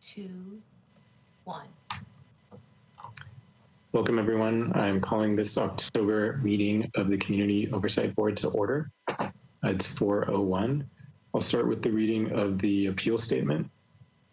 2, 1. Welcome, everyone. I'm calling this October meeting of the Community Oversight Board to order. It's 4:01. I'll start with the reading of the appeal statement.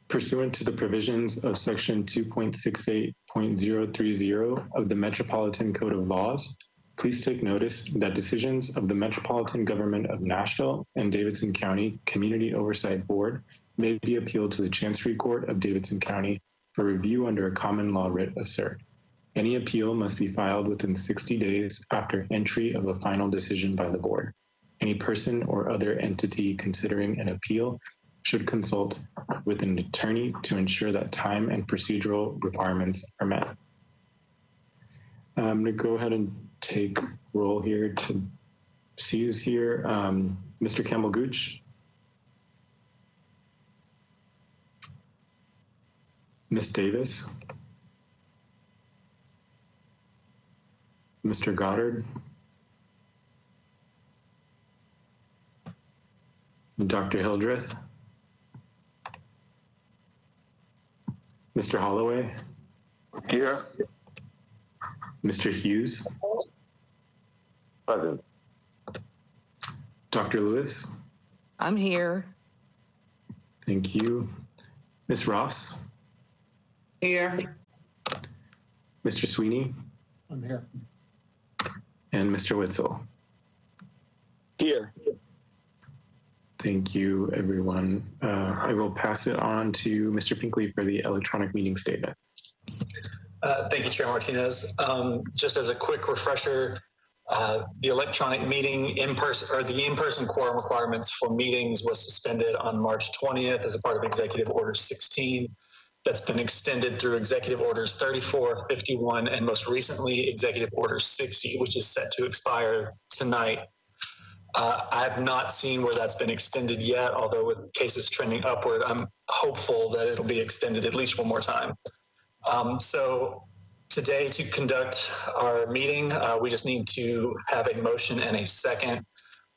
Pursuant to the provisions of Section 2.68.030 of the Metropolitan Code of Laws, please take notice that decisions of the Metropolitan Government of Nashville and Davidson County Community Oversight Board may be appealed to the Chancery Court of Davidson County for review under a common law writ of cert. Any appeal must be filed within 60 days after entry of a final decision by the board. Any person or other entity considering an appeal should consult with an attorney to ensure that time and procedural requirements are met. I'm going to go ahead and take roll here to see who's here. Mr. Campbell-Gooch. Ms. Davis. Mr. Goddard. Dr. Hildreth. Mr. Holloway. Here. Mr. Hughes. Present. Dr. Lewis. I'm here. Thank you. Ms. Ross. Here. Mr. Sweeney. I'm here. And Mr. Witzel. Here. Thank you, everyone. I will pass it on to Mr. Pinkley for the electronic meeting statement. Thank you, Chair Martinez. Just as a quick refresher, the electronic meeting the in-person quorum requirements for meetings was suspended on March 20th as a part of Executive Order 16. That's been extended through Executive Orders 34, 51, and most recently Executive Order 60, which is set to expire tonight. I have not seen where that's been extended yet, although with cases trending upward, I'm hopeful that it'll be extended at least one more time. So today, to conduct our meeting, we just need to have a motion and a second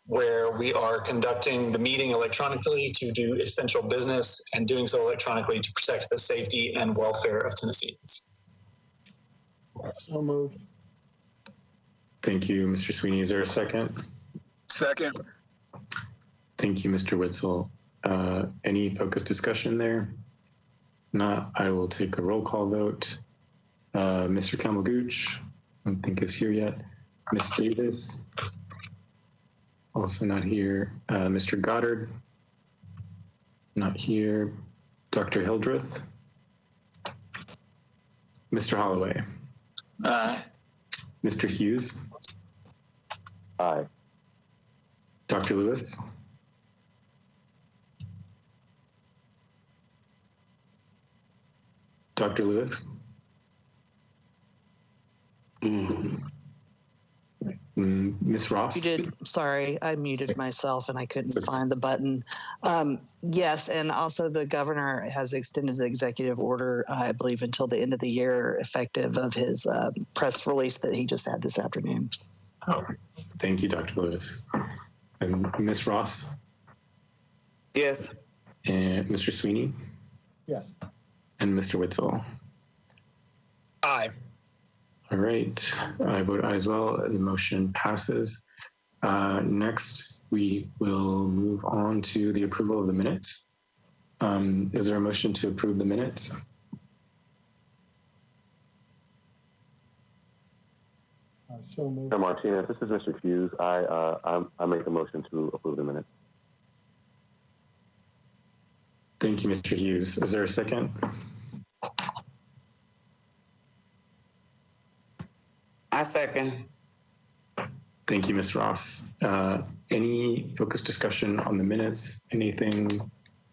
where we are conducting the meeting electronically to do essential business and doing so electronically to protect the safety and welfare of Tennesseans. So moved. Thank you, Mr. Sweeney. Is there a second? Second. Thank you, Mr. Witzel. Any focused discussion there? Not, I will take a roll call vote. Mr. Campbell-Gooch, I don't think is here yet. Ms. Davis, also not here. Mr. Goddard, not here. Dr. Hildreth. Mr. Holloway. Aye. Mr. Hughes. Aye. Dr. Lewis. Dr. Lewis. Ms. Ross? You did. Sorry, I muted myself and I couldn't find the button. Yes, and also the governor has extended the executive order, I believe, until the end of the year, effective of his press release that he just had this afternoon. Oh, thank you, Dr. Lewis. And Ms. Ross? Yes. And Mr. Sweeney? Yes. And Mr. Witzel? Aye. All right, I vote aye as well. The motion passes. Next, we will move on to the approval of the minutes. Is there a motion to approve the minutes? So moved. Chair Martinez, this is Mr. Hughes. I make a motion to approve the minutes. Thank you, Mr. Hughes. Is there a second? I second. Thank you, Ms. Ross. Any focused discussion on the minutes? Anything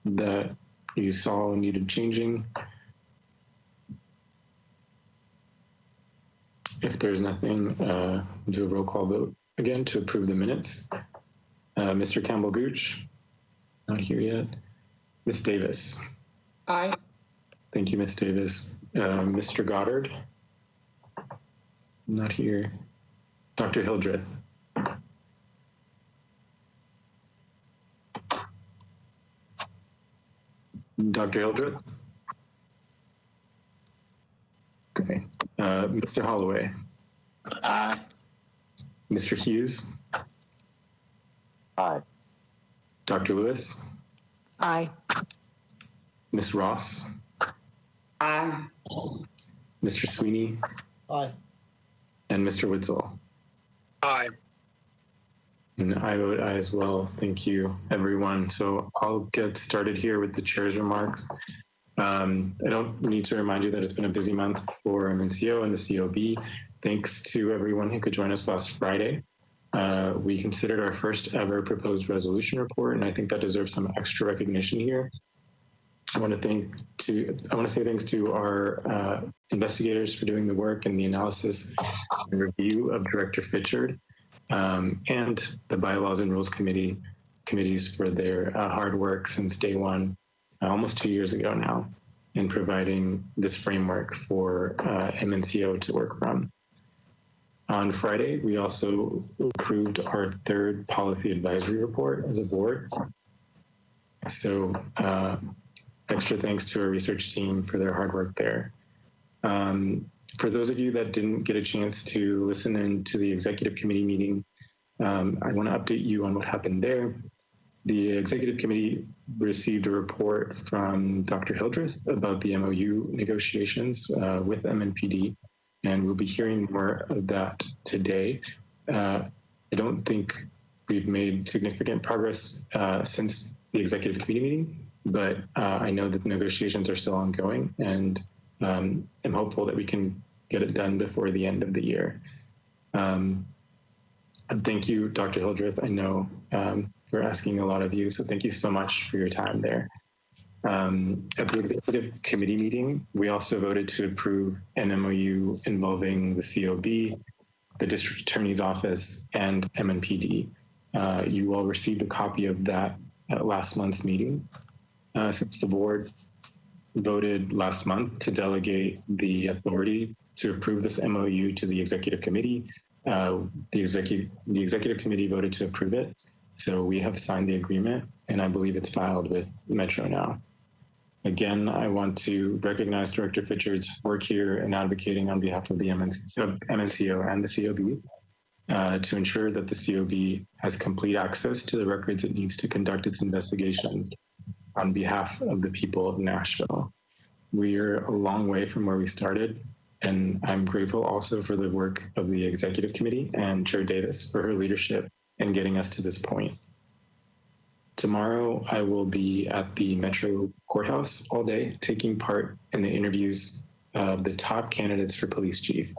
that you saw needed changing? If there's nothing, do a roll call vote again to approve the minutes. Mr. Campbell-Gooch, not here yet. Ms. Davis. Aye. Thank you, Ms. Davis. Mr. Goddard, not here. Dr. Hildreth. Dr. Hildreth? Mr. Holloway, Aye. Mr. Hughes, Aye. Dr. Lewis, Aye. Ms. Ross, Aye. Mr. Sweeney, Aye. and Mr. Witzel. Aye. And I vote aye as well. Thank you, everyone. So I'll get started here with the chair's remarks. I don't need to remind you that it's been a busy month for MNCO and the COB. Thanks to everyone who could join us last Friday. We considered our first ever proposed resolution report, and I think that deserves some extra recognition here. I want to say thanks to our investigators for doing the work and the analysis and review of Director Fitchard, and the Bylaws and Rules committees for their hard work since day one, almost 2 years ago now, in providing this framework for MNCO to work from. On Friday, we also approved our third policy advisory report as a board. So extra thanks to our research team for their hard work there. For those of you that didn't get a chance to listen in to the executive committee meeting, I want to update you on what happened there. The executive committee received a report from Dr. Hildreth about the MOU negotiations with Mmpd, and we'll be hearing more of that today. I don't think we've made significant progress since the executive committee meeting, but I know that the negotiations are still ongoing, and I'm hopeful that we can get it done before the end of the year. And thank you, Dr. Hildreth. I know we're asking a lot of you, so thank you so much for your time there. At the executive committee meeting, we also voted to approve an MOU involving the COB, the district attorney's office, and MNPD. You all received a copy of that at last month's meeting. Since the board voted last month to delegate the authority to approve this MOU to the executive committee, the executive committee voted to approve it. So we have signed the agreement, and I believe it's filed with Metro now. Again, I want to recognize Director Fitchard's work here in advocating on behalf of the MNCO and the COB to ensure that the COB has complete access to the records it needs to conduct its investigations on behalf of the people of Nashville. We're a long way from where we started, and I'm grateful also for the work of the executive committee and Chair Davis for her leadership in getting us to this point. Tomorrow, I will be at the Metro Courthouse all day, taking part in the interviews of the top candidates for police chief.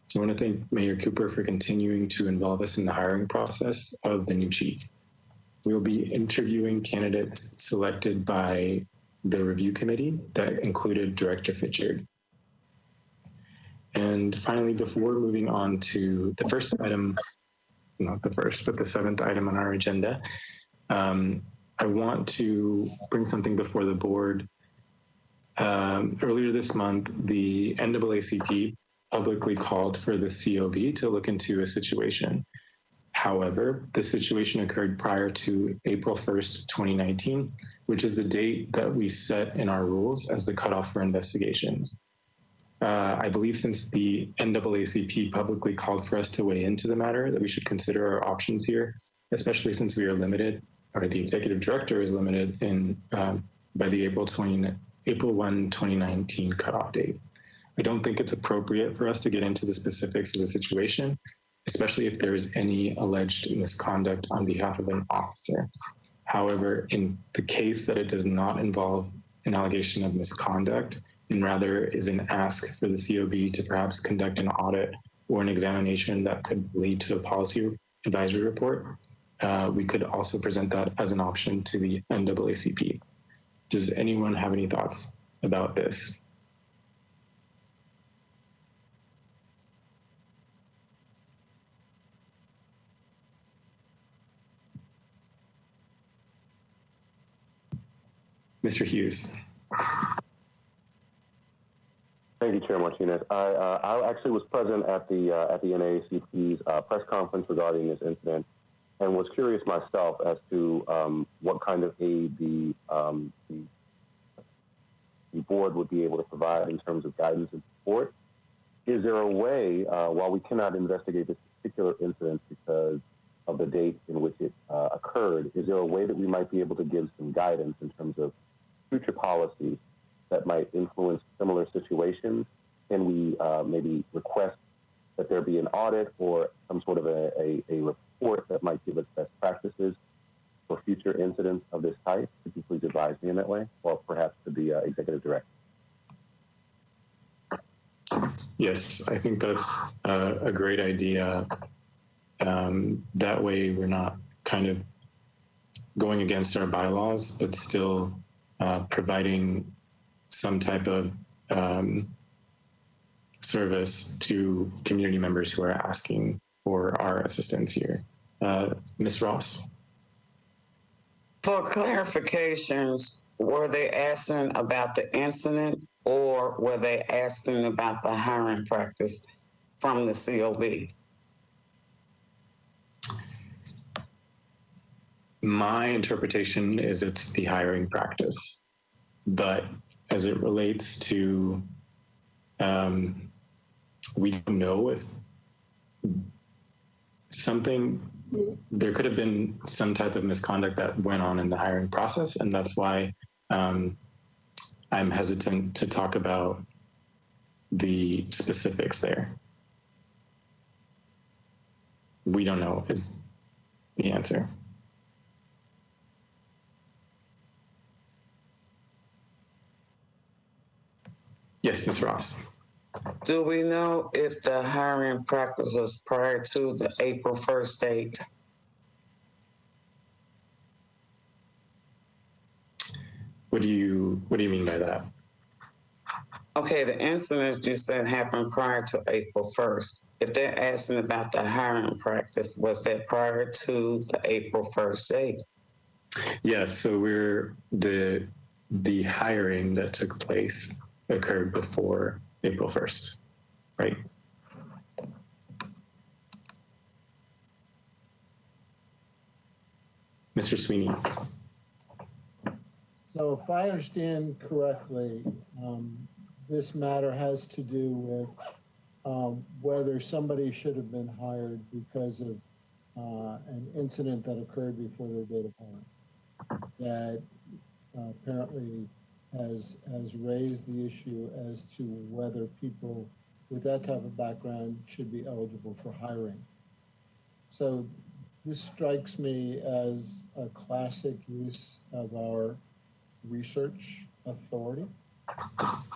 So I want to thank Mayor Cooper for continuing to involve us in the hiring process of the new chief. We'll be interviewing candidates selected by the review committee that included Director Fitchard. And finally, before moving on to the first item, not the first, but the seventh item on our agenda, I want to bring something before the board. Earlier this month, the NAACP publicly called for the COB to look into a situation. However, the situation occurred prior to April 1st, 2019, which is the date that we set in our rules as the cutoff for investigations. I believe since the NAACP publicly called for us to weigh into the matter, that we should consider our options here, especially since we are limited, or the executive director is limited in by the April 1, 2019 cutoff date. I don't think it's appropriate for us to get into the specifics of the situation, especially if there's any alleged misconduct on behalf of an officer. However, in the case that it does not involve an allegation of misconduct, and rather is an ask for the COB to perhaps conduct an audit or an examination that could lead to a policy advisory report, we could also present that as an option to the NAACP. Does anyone have any thoughts about this? Mr. Hughes. Thank you, Chair Martinez. I actually was present at the NAACP's press conference regarding this incident, and was curious myself as to what kind of aid the board would be able to provide in terms of guidance and support. is there a way, while we cannot investigate this particular incident because of the date in which it occurred, is there a way that we might be able to give some guidance in terms of future policies that might influence similar situations? Can we maybe request that there be an audit or some sort of a report that might give us best practices for future incidents of this type? Could you please advise me in that way, or perhaps to the executive director? Yes, I think that's a great idea. That way we're not kind of going against our bylaws, but still providing some type of service to community members who are asking for our assistance here. Ms. Ross? For clarifications, were they asking about the incident or were they asking about the hiring practice from the COB? My interpretation is it's the hiring practice, but as it relates to, we don't know if there could have been some type of misconduct that went on in the hiring process, and that's why I'm hesitant to talk about the specifics there. We don't know is the answer. Yes, Ms. Ross. Do we know if the hiring practice was prior to the April 1st date? What do you mean by that? Okay, the incident you said happened prior to April 1st. If they're asking about the hiring practice, was that prior to the April 1st date? Yes, so the hiring that took place occurred before April 1st, right? Mr. Sweeney. So if I understand correctly, this matter has to do with whether somebody should have been hired because of an incident that occurred before their date of hiring that apparently has raised the issue as to whether people with that type of background should be eligible for hiring. So this strikes me as a classic use of our research authority,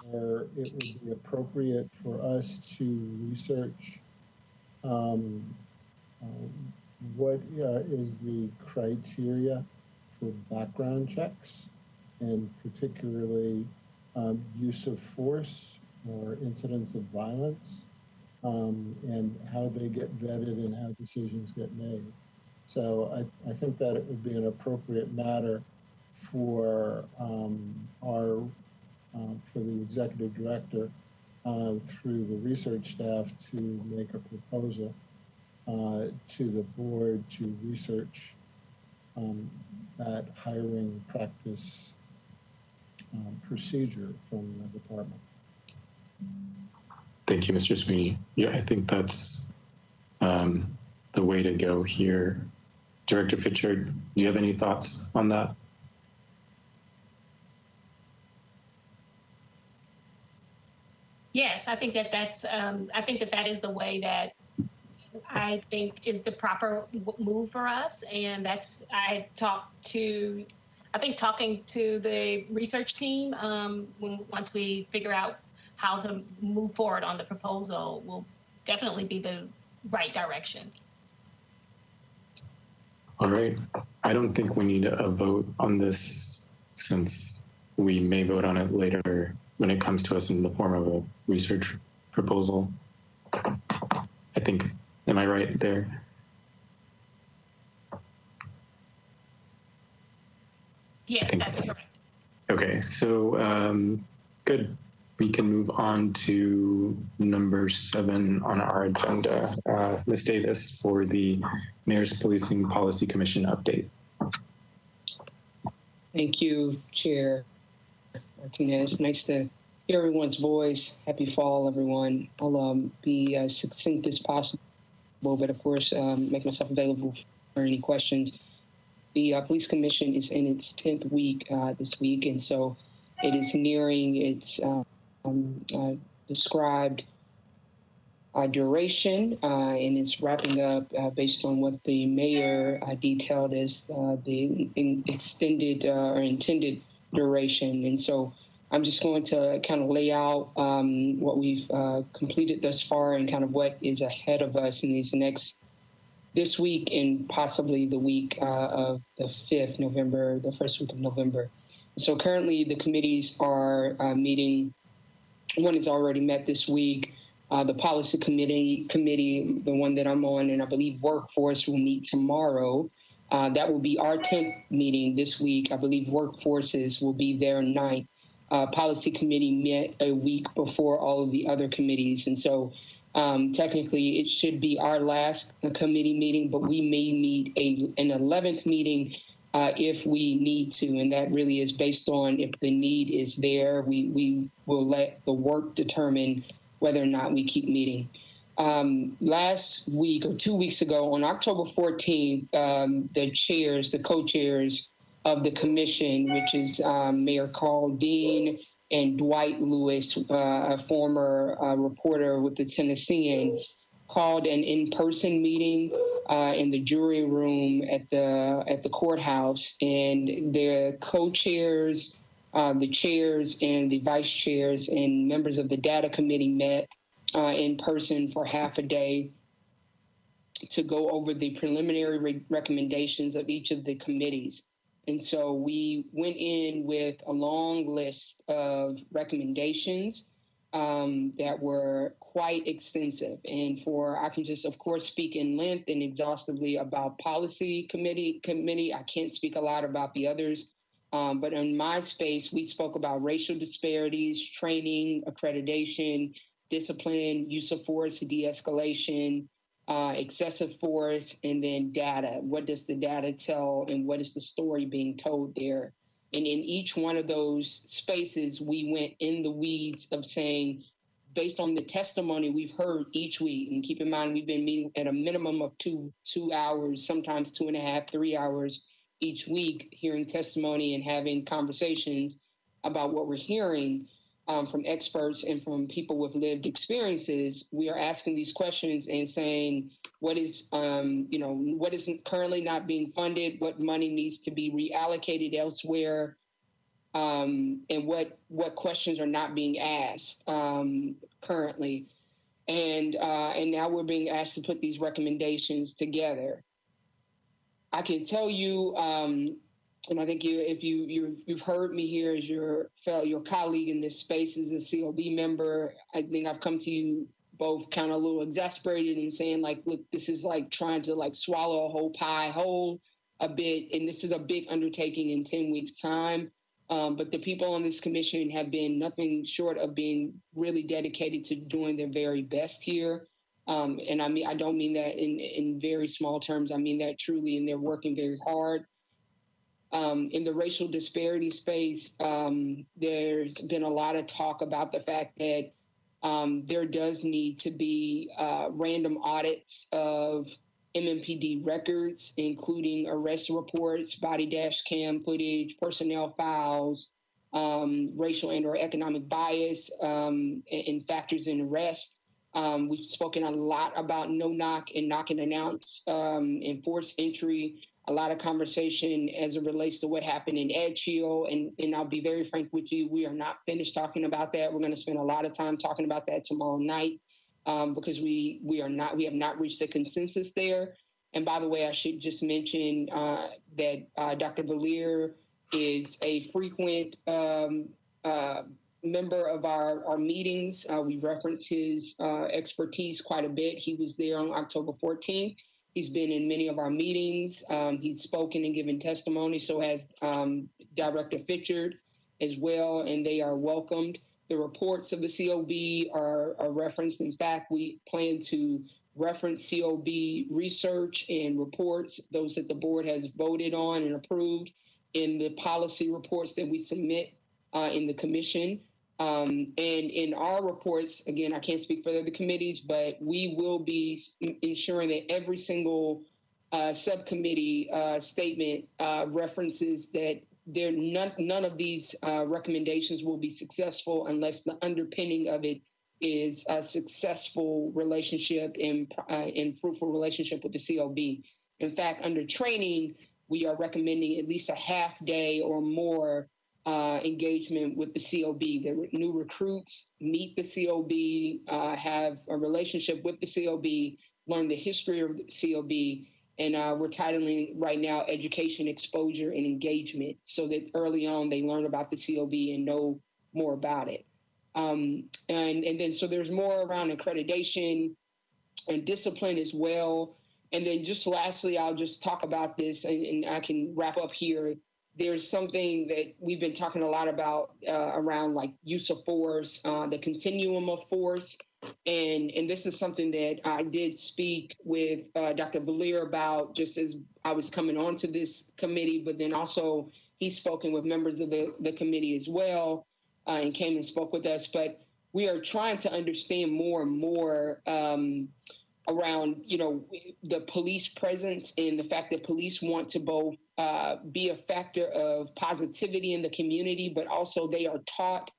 where it would be appropriate for us to research what is the criteria for background checks, and particularly use of force or incidents of violence, and how they get vetted and how decisions get made. So I think that it would be an appropriate matter for for the executive director through the research staff to make a proposal to the board to research that hiring practice procedure from the department. Thank you, Mr. Sweeney. Yeah, I think that's the way to go here. Director Fitchard, do you have any thoughts on that? Yes, I think that that is the way that I think is the proper move for us. And talking to the research team, once we figure out how to move forward on the proposal, will definitely be the right direction. All right. I don't think we need a vote on this, since we may vote on it later when it comes to us in the form of a research proposal. I think, am I right there? Yes, that's correct. Okay, so good. We can move on to number 7 on our agenda. Ms. Davis for the Mayor's Policing Policy Commission update. Thank you, Chair Martinez. Nice to hear everyone's voice. Happy fall, everyone. I'll be as succinct as possible, but of course, make myself available for any questions. The Police Commission is in its 10th week this week, and so it is nearing its described duration, and it's wrapping up based on what the mayor detailed as the extended or intended duration. And so I'm just going to kind of lay out what we've completed thus far and kind of what is ahead of us in this week and possibly the week of the 5th November, the first week of November. So currently the committees are meeting. One has already met this week. The policy committee, the one that I'm on, and I believe workforce will meet tomorrow. That will be our 10th meeting this week. I believe workforces will be their 9th. Policy committee met a week before all of the other committees. And so technically it should be our last committee meeting, but we may meet an 11th meeting if we need to. And that really is based on if the need is there. We will let the work determine whether or not we keep meeting. Last week or 2 weeks ago, on October 14th, the co-chairs of the commission, which is Mayor Carl Dean and Dwight Lewis, a former reporter with the Tennessean, called an in-person meeting in the jury room at the courthouse, and their co-chairs, the chairs and the vice chairs and members of the data committee met in person for half a day to go over the preliminary recommendations of each of the committees. And so we went in with a long list of recommendations that were quite extensive. And I can just, of course, speak in length and exhaustively about policy committee. I can't speak a lot about the others. But in my space, we spoke about racial disparities, training, accreditation, discipline, use of force, de-escalation, excessive force, and then data. What does the data tell and what is the story being told there? And in each one of those spaces, we went in the weeds of saying, based on the testimony we've heard each week, and keep in mind, we've been meeting at a minimum of two hours, sometimes 2.5, 3 hours each week, hearing testimony and having conversations about what we're hearing from experts and from people with lived experiences. We are asking these questions and saying, what is currently not being funded, what money needs to be reallocated elsewhere, and what questions are not being asked currently. And now we're being asked to put these recommendations together. I can tell you, and I think you've heard me here as your colleague in this space as a COB member. I think I've come to you both kind of a little exasperated and saying, like, look, this is like trying to like swallow a whole pie whole a bit, and this is a big undertaking in 10 weeks' time. But the people on this commission have been nothing short of being really dedicated to doing their very best here. And I don't mean that in very small terms. I mean that truly, and they're working very hard. In the racial disparity space, there's been a lot of talk about the fact that there does need to be random audits of Mmpd records, including arrest reports, body dash cam footage, personnel files, racial and or economic bias, and factors in arrest. We've spoken a lot about no-knock and knock and announce and forced entry. A lot of conversation as it relates to what happened in EdShield. And I'll be very frank with you, we are not finished talking about that. We're going to spend a lot of time talking about that tomorrow night because we have not reached a consensus there. And by the way, I should just mention that Dr. Valier is a frequent member of our meetings. We reference his expertise quite a bit. He was there on October 14th. He's been in many of our meetings. He's spoken and given testimony, so has Director Fitchard as well, and they are welcomed. The reports of the COB are referenced. In fact, we plan to reference COB research and reports, those that the board has voted on and approved, in the policy reports that we submit in the commission. And in our reports, again, I can't speak for the other committees, but we will be ensuring that every single subcommittee statement references that none of these recommendations will be successful unless the underpinning of it is a successful relationship and fruitful relationship with the COB. In fact, under training, we are recommending at least a half day or more engagement with the COB. The new recruits meet the COB, have a relationship with the COB, learn the history of the COB, and we're titling right now education, exposure, and engagement, so that early on they learn about the COB and know more about it. And then so there's more around accreditation and discipline as well. And then just lastly, I'll just talk about this and I can wrap up here. There's something that we've been talking a lot about around like use of force, the continuum of force. And this is something that I did speak with Dr. Valier about just as I was coming onto this committee, but then also he's spoken with members of the committee as well and came and spoke with us. But we are trying to understand more and more around, the police presence and the fact that police want to both be a factor of positivity in the community, but also they are taught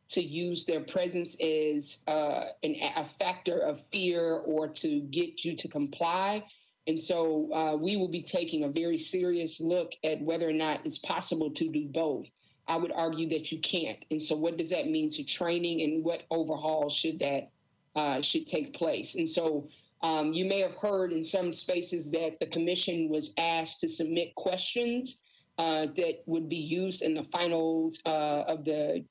to use their presence as a factor of fear or to get you to comply. And so we will be taking a very serious look at whether or not it's possible to do both. I would argue that you can't. And so what does that mean to training and what overhaul should take place? And so you may have heard in some spaces that the commission was asked to submit questions that would be used in the finals of the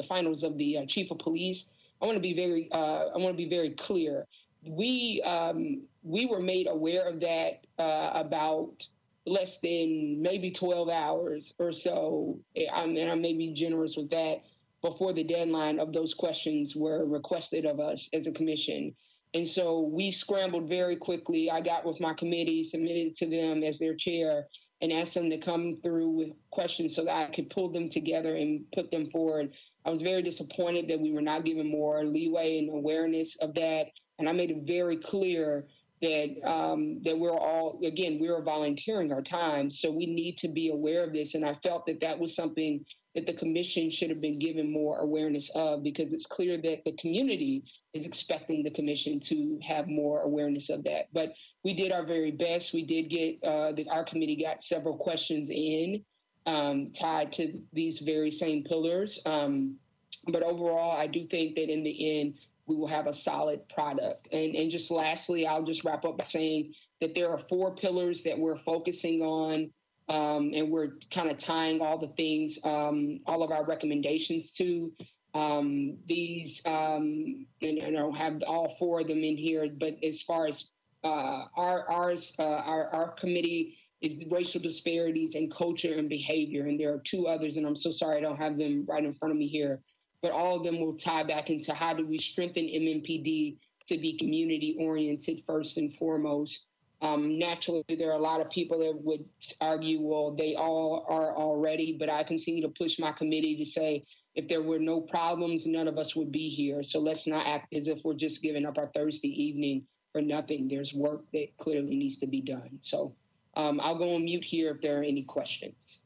finals of the chief of police. I want to be very clear. We were made aware of that about less than maybe 12 hours or so, and I may be generous with that, before the deadline of those questions were requested of us as a commission. And so we scrambled very quickly. I got with my committee, submitted it to them as their chair, and asked them to come through with questions so that I could pull them together and put them forward. I was very disappointed that we were not given more leeway and awareness of that. And I made it very clear that we're all, again, we are volunteering our time, so we need to be aware of this. And I felt that that was something that the commission should have been given more awareness of, because it's clear that the community is expecting the commission to have more awareness of that. But we did our very best. We did get, our committee got several questions in tied to these very same pillars. But overall, I do think that in the end, we will have a solid product. And just lastly, I'll just wrap up by saying that there are 4 pillars that we're focusing on, and we're kind of tying all the things, all of our recommendations to. These, and I don't have all 4 of them in here, but as far as our committee is racial disparities and culture and behavior, and there are 2 others, and I'm so sorry I don't have them right in front of me here. But all of them will tie back into how do we strengthen Mmpd to be community-oriented first and foremost. Naturally, there are a lot of people that would argue, well, they all are already, but I continue to push my committee to say, if there were no problems, none of us would be here. So let's not act as if we're just giving up our Thursday evening for nothing. There's work that clearly needs to be done. So I'll go on mute here if there are any questions.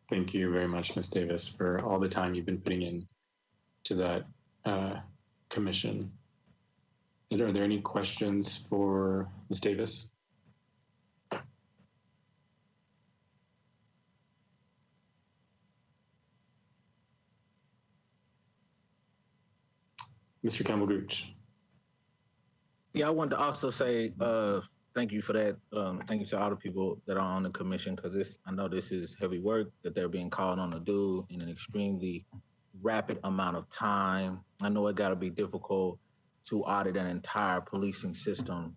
Thank you very much, Ms. Davis, for all the time you've been putting in to that commission. And are there any questions for Ms. Davis? Mr. Campbell-Gooch. Yeah, I wanted to also say thank you for that. Thank you to all the people that are on the commission, because I know this is heavy work that they're being called on to do in an extremely rapid amount of time. I know it got to be difficult to audit an entire policing system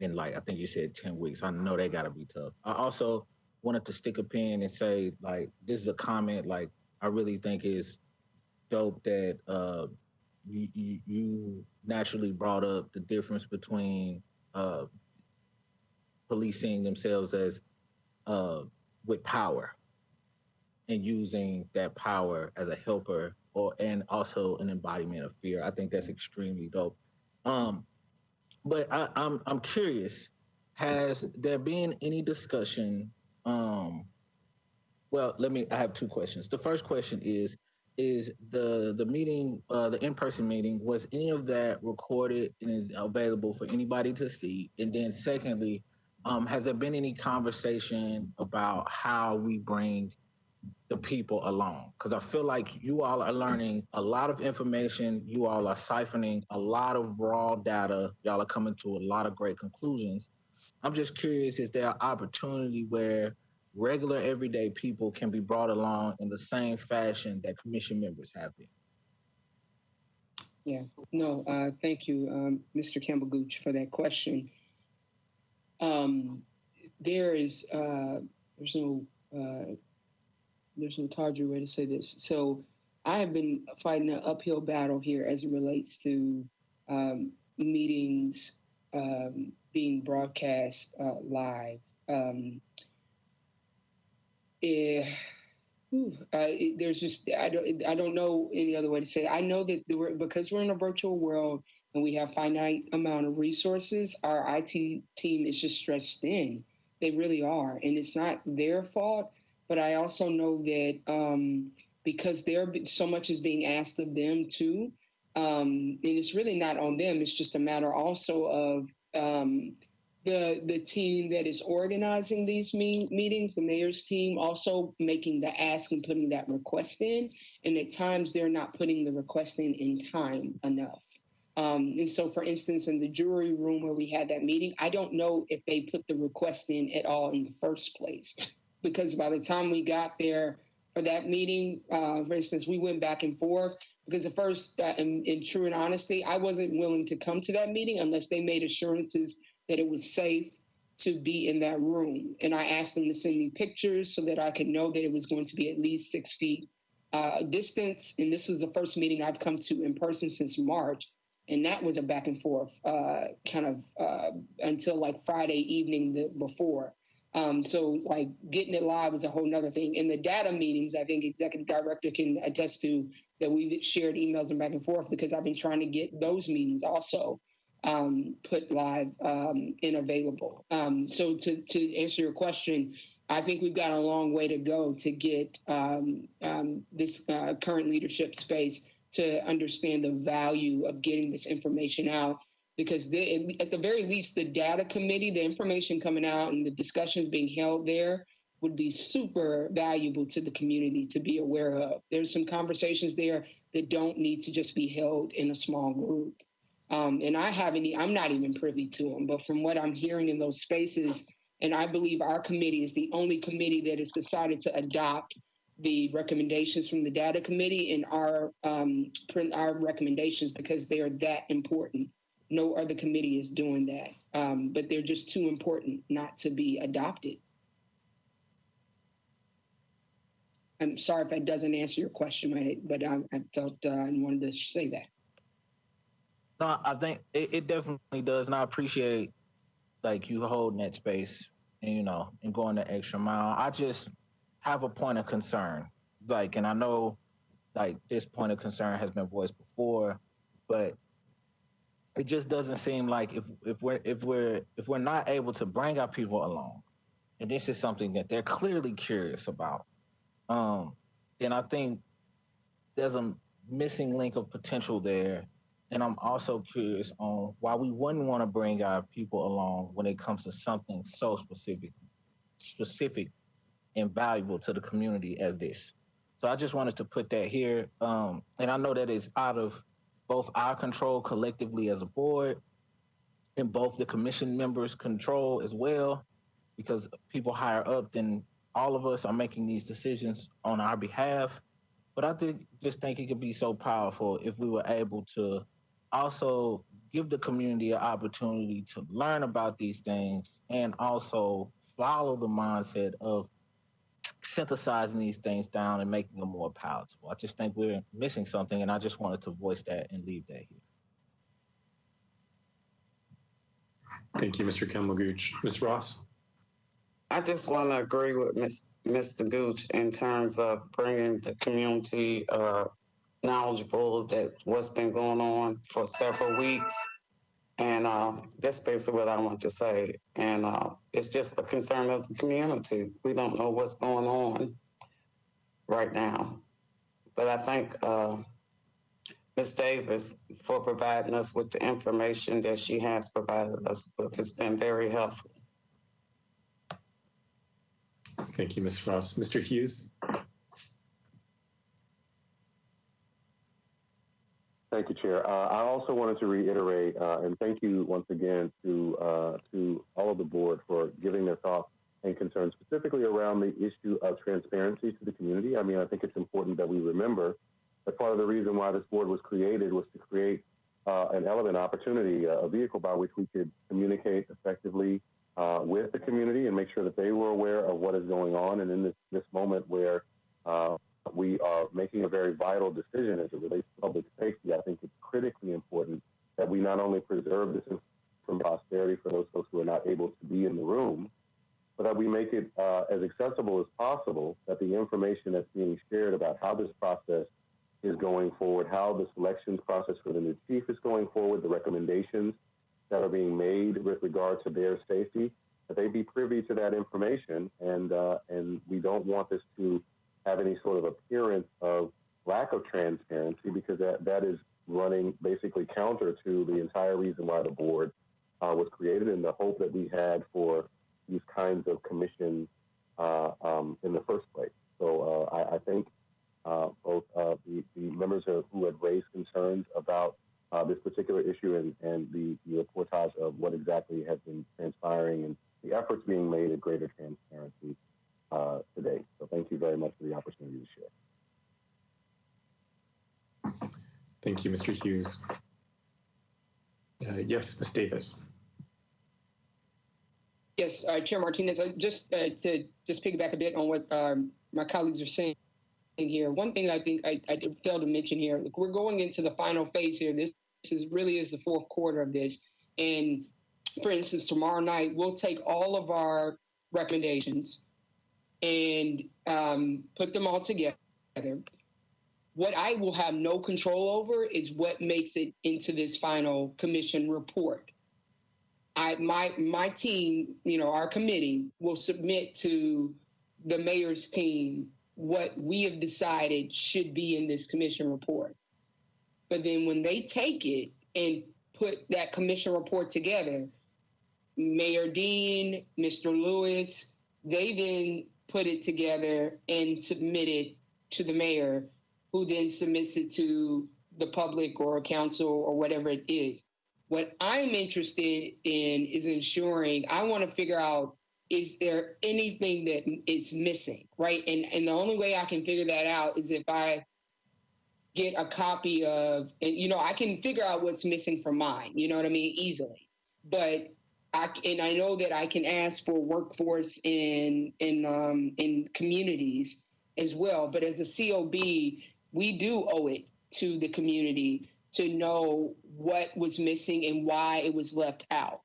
in, like, I think you said 10 weeks. I know that got to be tough. I also wanted to stick a pin and say, like, this is a comment, like, I really think is dope that you naturally brought up the difference between policing themselves as with power. and using that power as a helper and also an embodiment of fear. I think that's extremely dope. But I'm curious, has there been any discussion? Well, I have two questions. The first question is the meeting, the in-person meeting, was any of that recorded and is available for anybody to see? And then secondly, has there been any conversation about how we bring the people along? Because I feel like you all are learning a lot of information. You all are siphoning a lot of raw data. Y'all are coming to a lot of great conclusions. I'm just curious, is there an opportunity where regular everyday people can be brought along in the same fashion that commission members have been? Yeah, no, thank you, Mr. Campbell Gooch, for that question. There's no tawdry way to say this. So I have been fighting an uphill battle here as it relates to meetings being broadcast live. There's just I don't know any other way to say it. I know that because we're in a virtual world and we have finite amount of resources, our IT team is just stretched thin. They really are, and it's not their fault. But I also know that because so much is being asked of them too, and it's really not on them. It's just a matter also of the team that is organizing these meetings, the mayor's team, also making the ask and putting that request in. And at times they're not putting the request in time enough. And so, for instance, in the jury room where we had that meeting, I don't know if they put the request in at all in the first place, because by the time we got there for that meeting, for instance, we went back and forth because at first, in true and honesty, I wasn't willing to come to that meeting unless they made assurances that it was safe to be in that room. And I asked them to send me pictures so that I could know that it was going to be at least 6 feet distance. And this is the first meeting I've come to in person since March. And that was a back and forth until like Friday evening before. So like getting it live was a whole nother thing. In the data meetings, I think Executive Director can attest to that we've shared emails and back and forth because I've been trying to get those meetings also put live and available. So to answer your question, I think we've got a long way to go to get this current leadership space to understand the value of getting this information out, because at the very least, the data committee, the information coming out and the discussions being held there would be super valuable to the community to be aware of. There's some conversations there that don't need to just be held in a small group. And I'm not even privy to them, but from what I'm hearing in those spaces, and I believe our committee is the only committee that has decided to adopt the recommendations from the data committee and our recommendations because they are that important. No other committee is doing that, but they're just too important not to be adopted. I'm sorry if that doesn't answer your question, but I felt I wanted to say that. No, I think it definitely does. And I appreciate like you holding that space and, and going the extra mile. I just have a point of concern. Like, and I know like this point of concern has been voiced before, but it just doesn't seem like if we're not able to bring our people along, and this is something that they're clearly curious about, then I think there's a missing link of potential there. And I'm also curious on why we wouldn't want to bring our people along when it comes to something so specific and valuable to the community as this. So I just wanted to put that here. And I know that is out of both our control collectively as a board and both the commission members' control as well, because people higher up than all of us are making these decisions on our behalf. But I just think it could be so powerful if we were able to also give the community an opportunity to learn about these things and also follow the mindset of synthesizing these things down and making them more palatable. I just think we're missing something, and I just wanted to voice that and leave that here. Thank you, Mr. Campbell Gooch. Ms. Ross? I I just want to agree with Mr. Gooch in terms of bringing the community knowledgeable that what's been going on for several weeks. And that's basically what I want to say. And it's just a concern of the community. We don't know what's going on right now. But I thank Ms. Davis for providing us with the information that she has provided us with. It's been very helpful. Thank you, Ms. Frost. Mr. Hughes? Thank you, Chair. I also wanted to reiterate and thank you once again to all of the board for giving their thoughts and concerns specifically around the issue of transparency to the community. I mean, I think it's important that we remember that part of the reason why this board was created was to create an element, opportunity, a vehicle by which we could communicate effectively with the community and make sure that they were aware of what is going on. And in this moment where we are making a very vital decision as it relates to public safety, I think it's critically important that we not only preserve this from posterity for those folks who are not able to be in the room, but that we make it as accessible as possible, that the information that's being shared about how this process is going forward, how the selections process for the new chief is going forward, the recommendations that are being made with regard to their safety, that they be privy to that information. And we don't want this to have any sort of appearance of lack of transparency, because that is running basically counter to the entire reason why the board was created and the hope that we had for these kinds of commissions in the first place. So I think both the members who had raised concerns about this particular issue and the reportage of what exactly has been transpiring and the efforts being made at greater transparency today. So thank you very much for the opportunity to share. Thank you, Mr. Hughes. Yes, Ms. Davis. Yes, Chair Martinez, just to piggyback a bit on what my colleagues are saying here. One thing I think I failed to mention here, look, we're going into the final phase here. This really is the fourth quarter of this. And for instance, tomorrow night, we'll take all of our recommendations and put them all together. What I will have no control over is what makes it into this final commission report. My team, our committee, will submit to the mayor's team what we have decided should be in this commission report. But then when they take it and put that commission report together, Mayor Dean, Mr. Lewis, they then put it together and submit it to the mayor, who then submits it to the public or council or whatever it is. What I'm interested in is ensuring, I want to figure out, is there anything that is missing, right? And the only way I can figure that out is if I get a copy of, and I can figure out what's missing from mine, you know what I mean, easily. But I know that I can ask for workforce in communities as well. But as a COB, we do owe it to the community to know what was missing and why it was left out.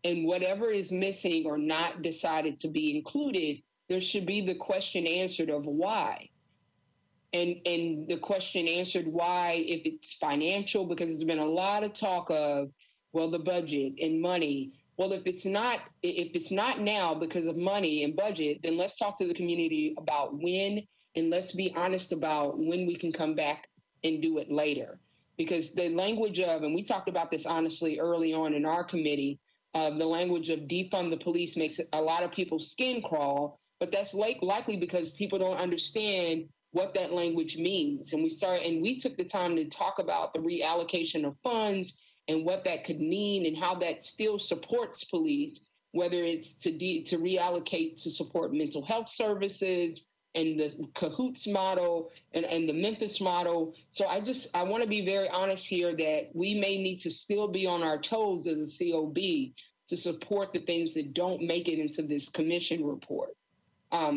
And whatever is missing or not decided to be included, there should be the question answered of why. And the question answered why, if it's financial, because there's been a lot of talk of, well, the budget and money. Well, if it's not now because of money and budget, then let's talk to the community about when, and let's be honest about when we can come back and do it later. Because the language of, and we talked about this honestly early on in our committee, the language of defund the police makes a lot of people's skin crawl, but that's likely because people don't understand what that language means. And we took the time to talk about the reallocation of funds and what that could mean and how that still supports police, whether it's to reallocate to support mental health services and the Cahoots model and the Memphis model. So I want to be very honest here that we may need to still be on our toes as a COB to support the things that don't make it into this commission report,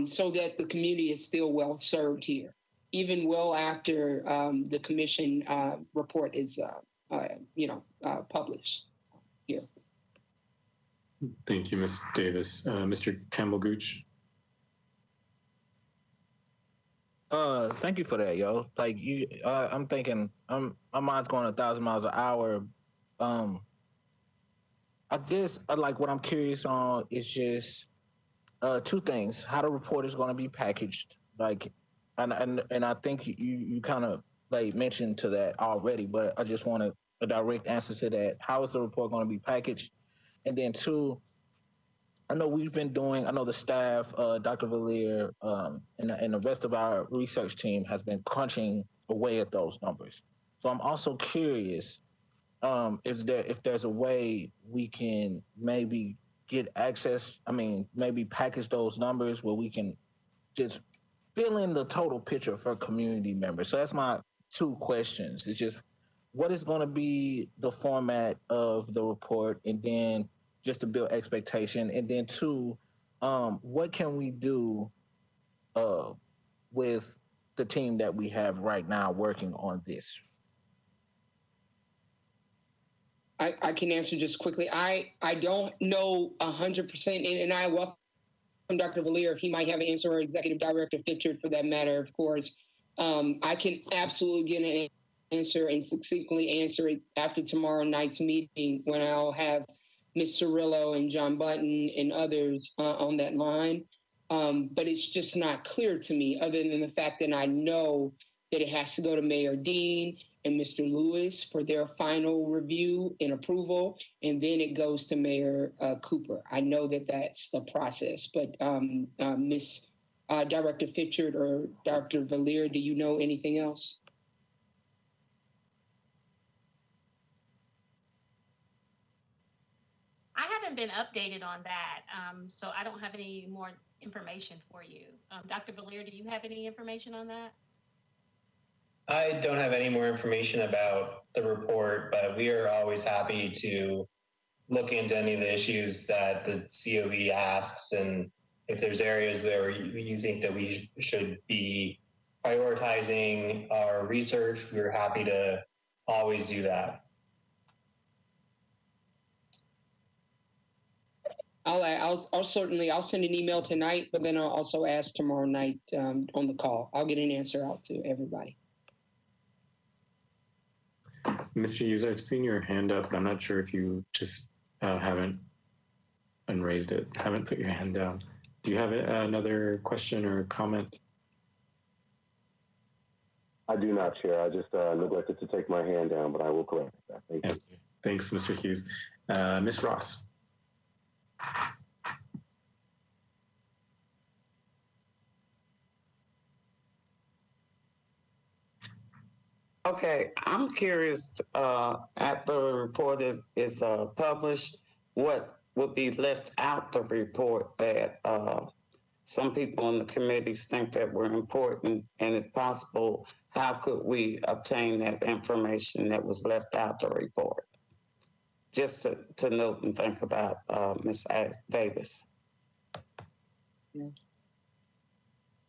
so that the community is still well served here, even well after the commission report is published here. Thank you, Ms. Davis. Mr. Campbell-Gooch. Thank you for that, yo. Like you, I'm thinking, my mind's going 1,000 miles an hour. Um, I guess like what I'm curious on is just two things: how the report is going to be packaged, like, and I think you kind of like mentioned to that already, but I just want a direct answer to that. How is the report going to be packaged? And then two, I know we've been doing. I know the staff, Dr. Valier, and the rest of our research team has been crunching away at those numbers. So I'm also curious if there's a way we can maybe get access. I mean, maybe package those numbers where we can just fill in the total picture for community members. So that's my two questions. It's just what is going to be the format of the report, and then just to build expectation, and then two, what can we do uh, with the team that we have right now working on this? I can answer just quickly. I don't know 100%, and I welcome Dr. Valier if he might have an answer, or Executive Director Fitchard for that matter, of course. I can absolutely get an answer and succinctly answer it after tomorrow night's meeting when I'll have Ms. Cirillo and John Button and others on that line. But it's just not clear to me, other than the fact that I know that it has to go to Mayor Dean and Mr. Lewis for their final review and approval, and then it goes to Mayor Cooper. I know that that's the process, but Ms. Director Fitchard or Dr. Valier, do you know anything else? I haven't been updated on that, so I don't have any more information for you. Dr. Valier, do you have any information on that? I don't have any more information about the report, but we are always happy to look into any of the issues that the COB asks. And if there's areas where you think that we should be prioritizing our research, we're happy to always do that. I'll certainly, I'll send an email tonight, but then I'll also ask tomorrow night on the call. I'll get an answer out to everybody. Mr. Hughes, I've seen your hand up, but I'm not sure if you just haven't unraised it, haven't put your hand down. Do you have another question or comment? I do not, Chair. I just neglected to take my hand down, but I will correct that. Thank you. Thanks, Mr. Hughes. Ms. Ross. Okay, I'm curious, after the report is published, what would be left out the report that some people in the committees think that were important, and if possible, how could we obtain that information that was left out the report? Just to note and think about Ms. Davis.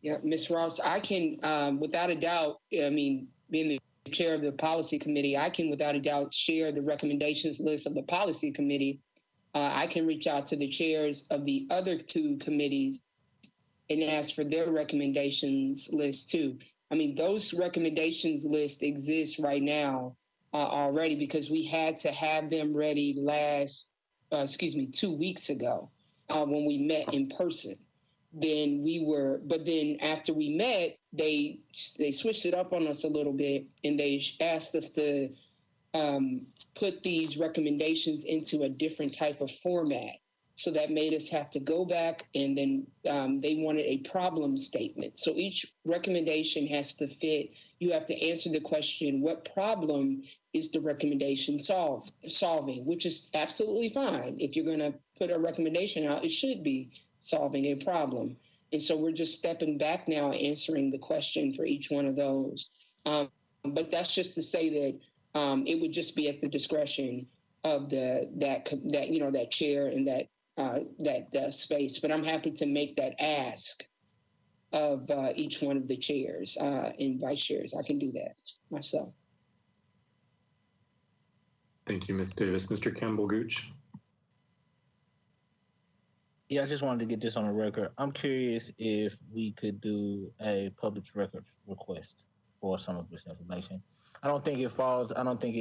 Yeah, Ms. Ross, I can, without a doubt, I mean, being the chair of the policy committee, I can without a doubt share the recommendations list of the policy committee. I can reach out to the chairs of the other two committees and ask for their recommendations list too. I mean, those recommendations list exist right now already, because we had to have them ready 2 weeks ago when we met in person. But then after we met, they switched it up on us a little bit, and they asked us to put these recommendations into a different type of format. So that made us have to go back, and then they wanted a problem statement. So each recommendation has to fit. You have to answer the question, what problem is the recommendation solving, which is absolutely fine. If you're going to put a recommendation out, it should be solving a problem. And so we're just stepping back now, answering the question for each one of those. But that's just to say that it would just be at the discretion of that chair and that space. But I'm happy to make that ask of each one of the chairs and vice chairs. I can do that myself. Thank you, Ms. Davis. Mr. Campbell-Gooch. Yeah, I just wanted to get this on the record. I'm curious if we could do a public records request for some of this information. I don't think it falls. I don't think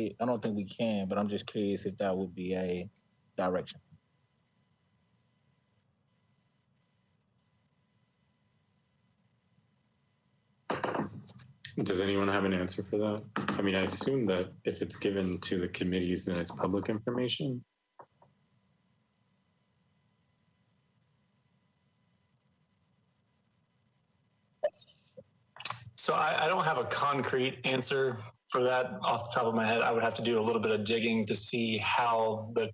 we can. But I'm just curious if that would be a direction. Does anyone have an answer for that? I mean, I assume that if it's given to the committees, then it's public information. So I don't have a concrete answer for that off the top of my head. I would have to do a little bit of digging to see how the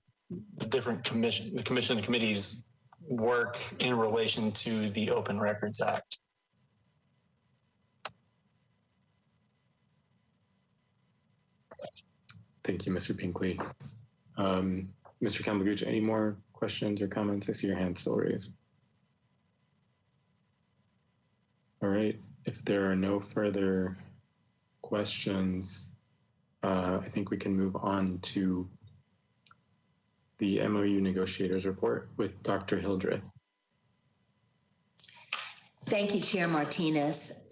different commission and committees work in relation to the Open Records Act. Thank you, Mr. Pinkley. Mr. Kamaguchi, any more questions or comments? I see your hand still raised. All right, if there are no further questions, I think we can move on to the MOU negotiators report with Dr. Hildreth. Thank you, Chair Martinez.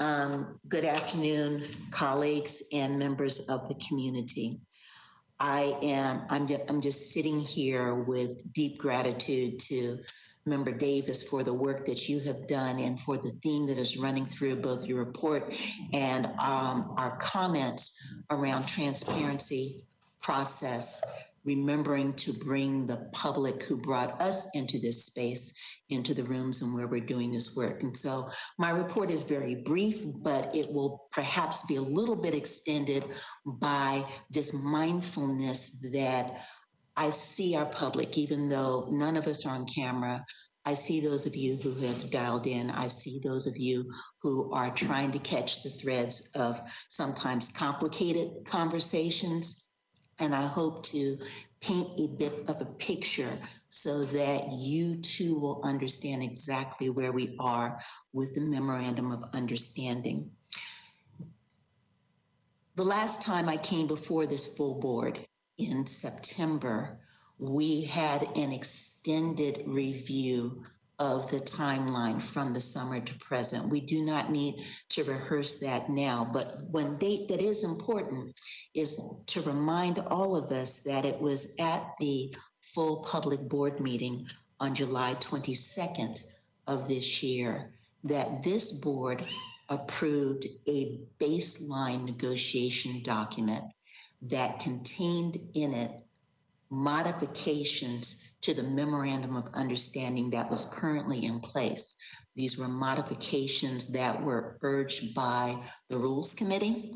Good afternoon, colleagues and members of the community. I'm just sitting here with deep gratitude to Member Davis for the work that you have done and for the theme that is running through both your report and our comments around transparency process, remembering to bring the public who brought us into this space into the rooms and where we're doing this work. And so my report is very brief, but it will perhaps be a little bit extended by this mindfulness that I see our public, even though none of us are on camera. I see those of you who have dialed in. I see those of you who are trying to catch the threads of sometimes complicated conversations. And I hope to paint a bit of a picture so that you too will understand exactly where we are with the Memorandum of Understanding. The last time I came before this full board in September, we had an extended review of the timeline from the summer to present. We do not need to rehearse that now, but one date that is important is to remind all of us that it was at the full public board meeting on July 22nd of this year that this board approved a baseline negotiation document that contained in it modifications to the Memorandum of Understanding that was currently in place. These were modifications that were urged by the Rules Committee,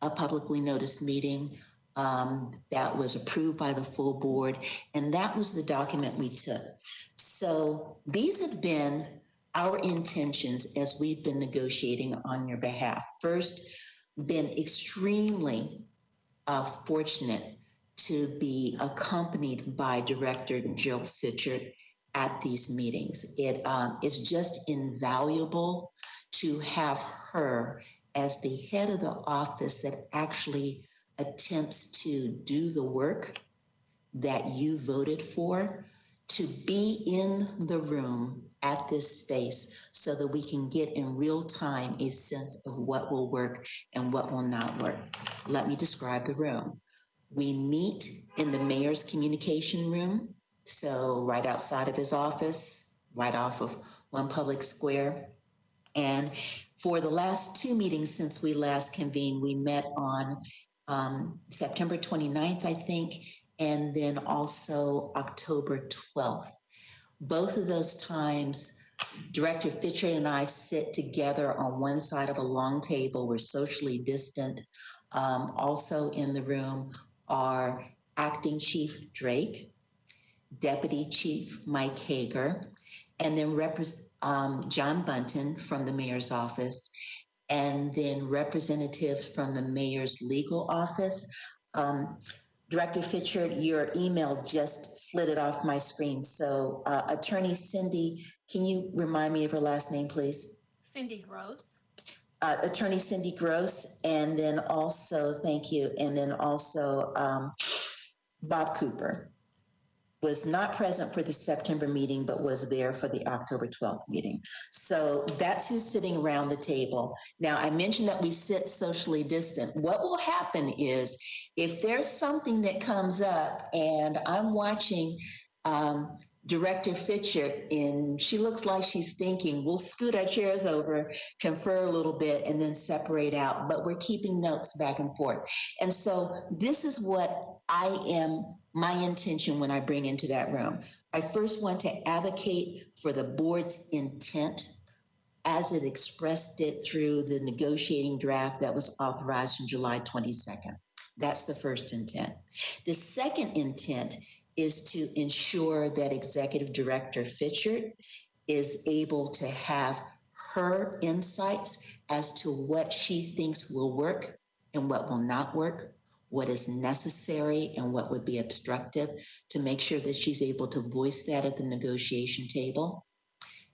a publicly noticed meeting that was approved by the full board, and that was the document we took. So these have been our intentions as we've been negotiating on your behalf. First, been extremely fortunate to be accompanied by Director Jill Fitchard at these meetings. It is just invaluable to have her as the head of the office that actually attempts to do the work that you voted for, to be in the room at this space so that we can get in real time a sense of what will work and what will not work. Let me describe the room. We meet in the mayor's communication room, so right outside of his office, right off of One Public Square. And for the last two meetings since we last convened, we met on September 29th, I think, and then also October 12th. Both of those times, Director Fitchard and I sit together on one side of a long table. We're socially distant. Also in the room are Acting Chief Drake, Deputy Chief Mike Hager, and then John Bunton from the mayor's office, and then representatives from the mayor's legal office. Director Fitchard, your email just flitted off my screen. So Attorney Cindy, can you remind me of her last name, please? Cindy Gross. Attorney Cindy Gross, and then also, thank you, and then also Bob Cooper. was not present for the September meeting, but was there for the October 12th meeting. So that's who's sitting around the table. Now, I mentioned that we sit socially distant. What will happen is if there's something that comes up and I'm watching Director Fitcher, and she looks like she's thinking, we'll scoot our chairs over, confer a little bit, and then separate out, but we're keeping notes back and forth. And so this is what my intention when I bring into that room. I first want to advocate for the board's intent as it expressed it through the negotiating draft that was authorized on July 22nd. That's the first intent. The second intent is to ensure that Executive Director Fitchard is able to have her insights as to what she thinks will work and what will not work, what is necessary and what would be obstructive, to make sure that she's able to voice that at the negotiation table,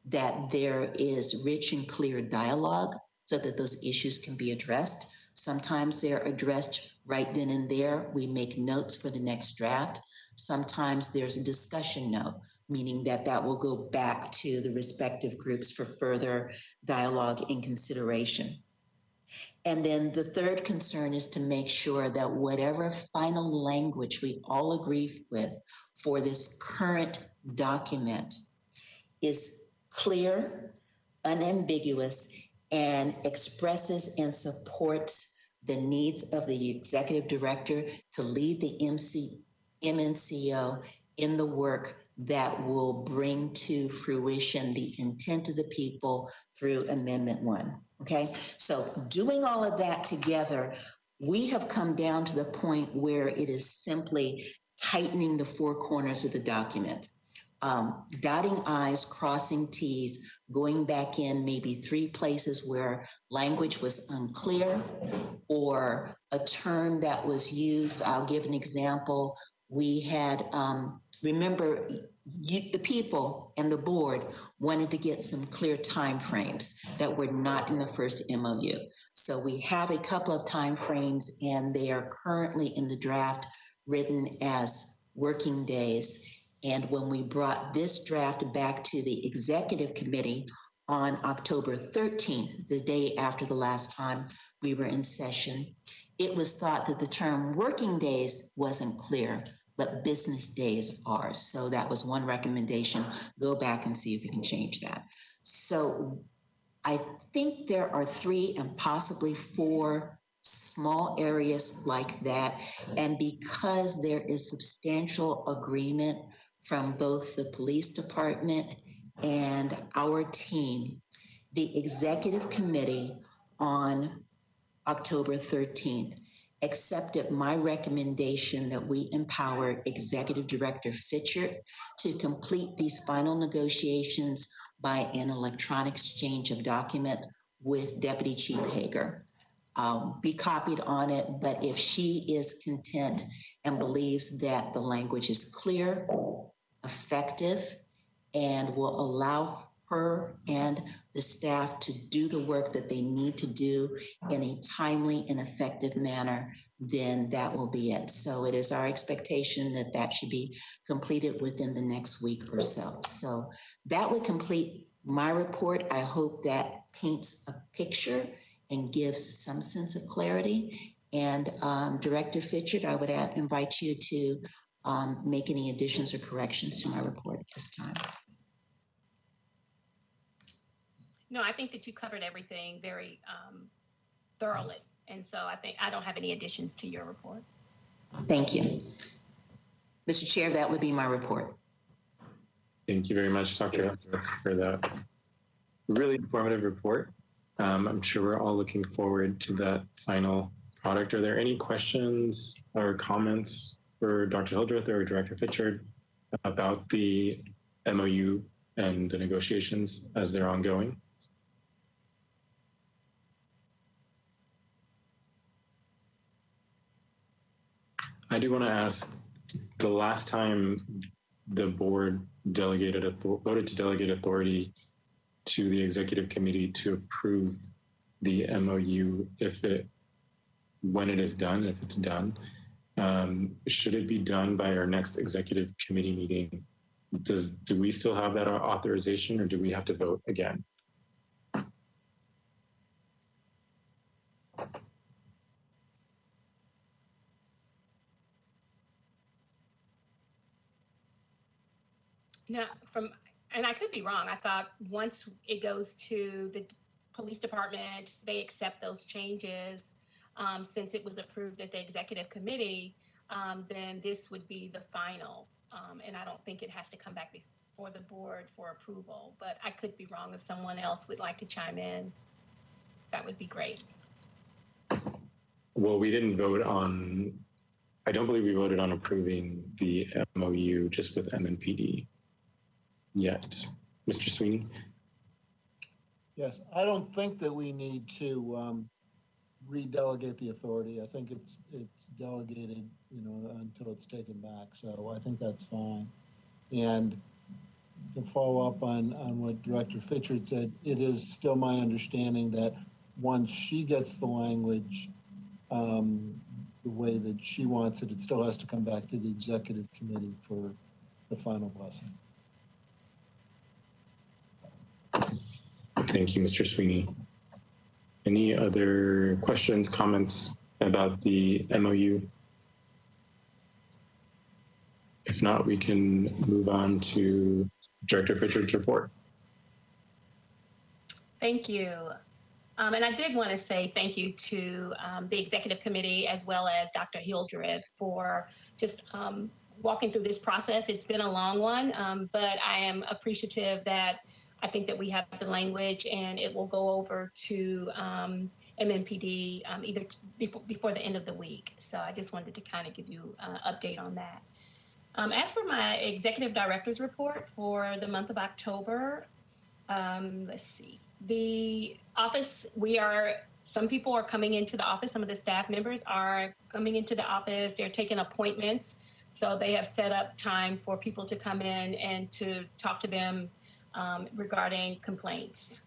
that there is rich and clear dialogue so that those issues can be addressed. Sometimes they're addressed right then and there. We make notes for the next draft. Sometimes there's a discussion note, meaning that that will go back to the respective groups for further dialogue and consideration. And then the third concern is to make sure that whatever final language we all agree with for this current document is clear, unambiguous, and expresses and supports the needs of the executive director to lead the MNCO in the work that will bring to fruition the intent of the people through Amendment 1. Okay, so doing all of that together, we have come down to the point where it is simply tightening the four corners of the document. Dotting I's, crossing T's, going back in maybe 3 places where language was unclear or a term that was used. I'll give an example. We had, remember, the people and the board wanted to get some clear timeframes that were not in the first MOU. So we have a couple of timeframes and they are currently in the draft written as working days. And when we brought this draft back to the executive committee on October 13th, the day after the last time we were in session, it was thought that the term working days wasn't clear, but business days are. So that was one recommendation. Go back and see if you can change that. So I think there are 3 and possibly 4 small areas like that. And because there is substantial agreement from both the police department and our team, the executive committee on October 13th accepted my recommendation that we empower Executive Director Fitchard to complete these final negotiations by an electronic exchange of document with Deputy Chief Hager. Be copied on it, but if she is content and believes that the language is clear, effective, and will allow her and the staff to do the work that they need to do in a timely and effective manner, then that will be it. So it is our expectation that that should be completed within the next week or so. So that would complete my report. I hope that paints a picture and gives some sense of clarity. And Director Fitchard, I would invite you to make any additions or corrections to my report at this time. No, I think that you covered everything very thoroughly. And so I think I don't have any additions to your report. Thank you. Mr. Chair, that would be my report. Thank you very much, Dr. Ellis, for that really informative report. I'm sure we're all looking forward to that final product. Are there any questions or comments for Dr. Hildreth or Director Fitchard about the MOU and the negotiations as they're ongoing? I do want to ask, the last time the board voted to delegate authority to the executive committee to approve the MOU, when it is done, if it's done, Should it be done by our next executive committee meeting? Do we still have that authorization, or do we have to vote again? No, and I could be wrong. I thought once it goes to the police department, they accept those changes. Since it was approved at the executive committee, then this would be the final. And I don't think it has to come back before the board for approval, but I could be wrong. If someone else would like to chime in, that would be great. Well, we didn't vote on, I don't believe we voted on approving the MOU just with Mmpd yet. Mr. Sweeney? Yes, I don't think that we need to redelegate the authority. I think it's delegated, until it's taken back. So I think that's fine. And to follow up on what Director Fitchard said, it is still my understanding that once she gets the language the way that she wants it, it still has to come back to the executive committee for the final blessing. Thank you, Mr. Sweeney. Any other questions, comments about the MOU? If not, we can move on to Director Fitchard's report. Thank you. And I did want to say thank you to the executive committee as well as Dr. Hildreth for just walking through this process. It's been a long one, but I am appreciative that I think that we have the language and it will go over to Mmpd either before the end of the week. So I just wanted to kind of give you an update on that. As for my executive director's report for the month of October, let's see. The office, some people are coming into the office. Some of the staff members are coming into the office. They're taking appointments. So they have set up time for people to come in and to talk to them regarding complaints.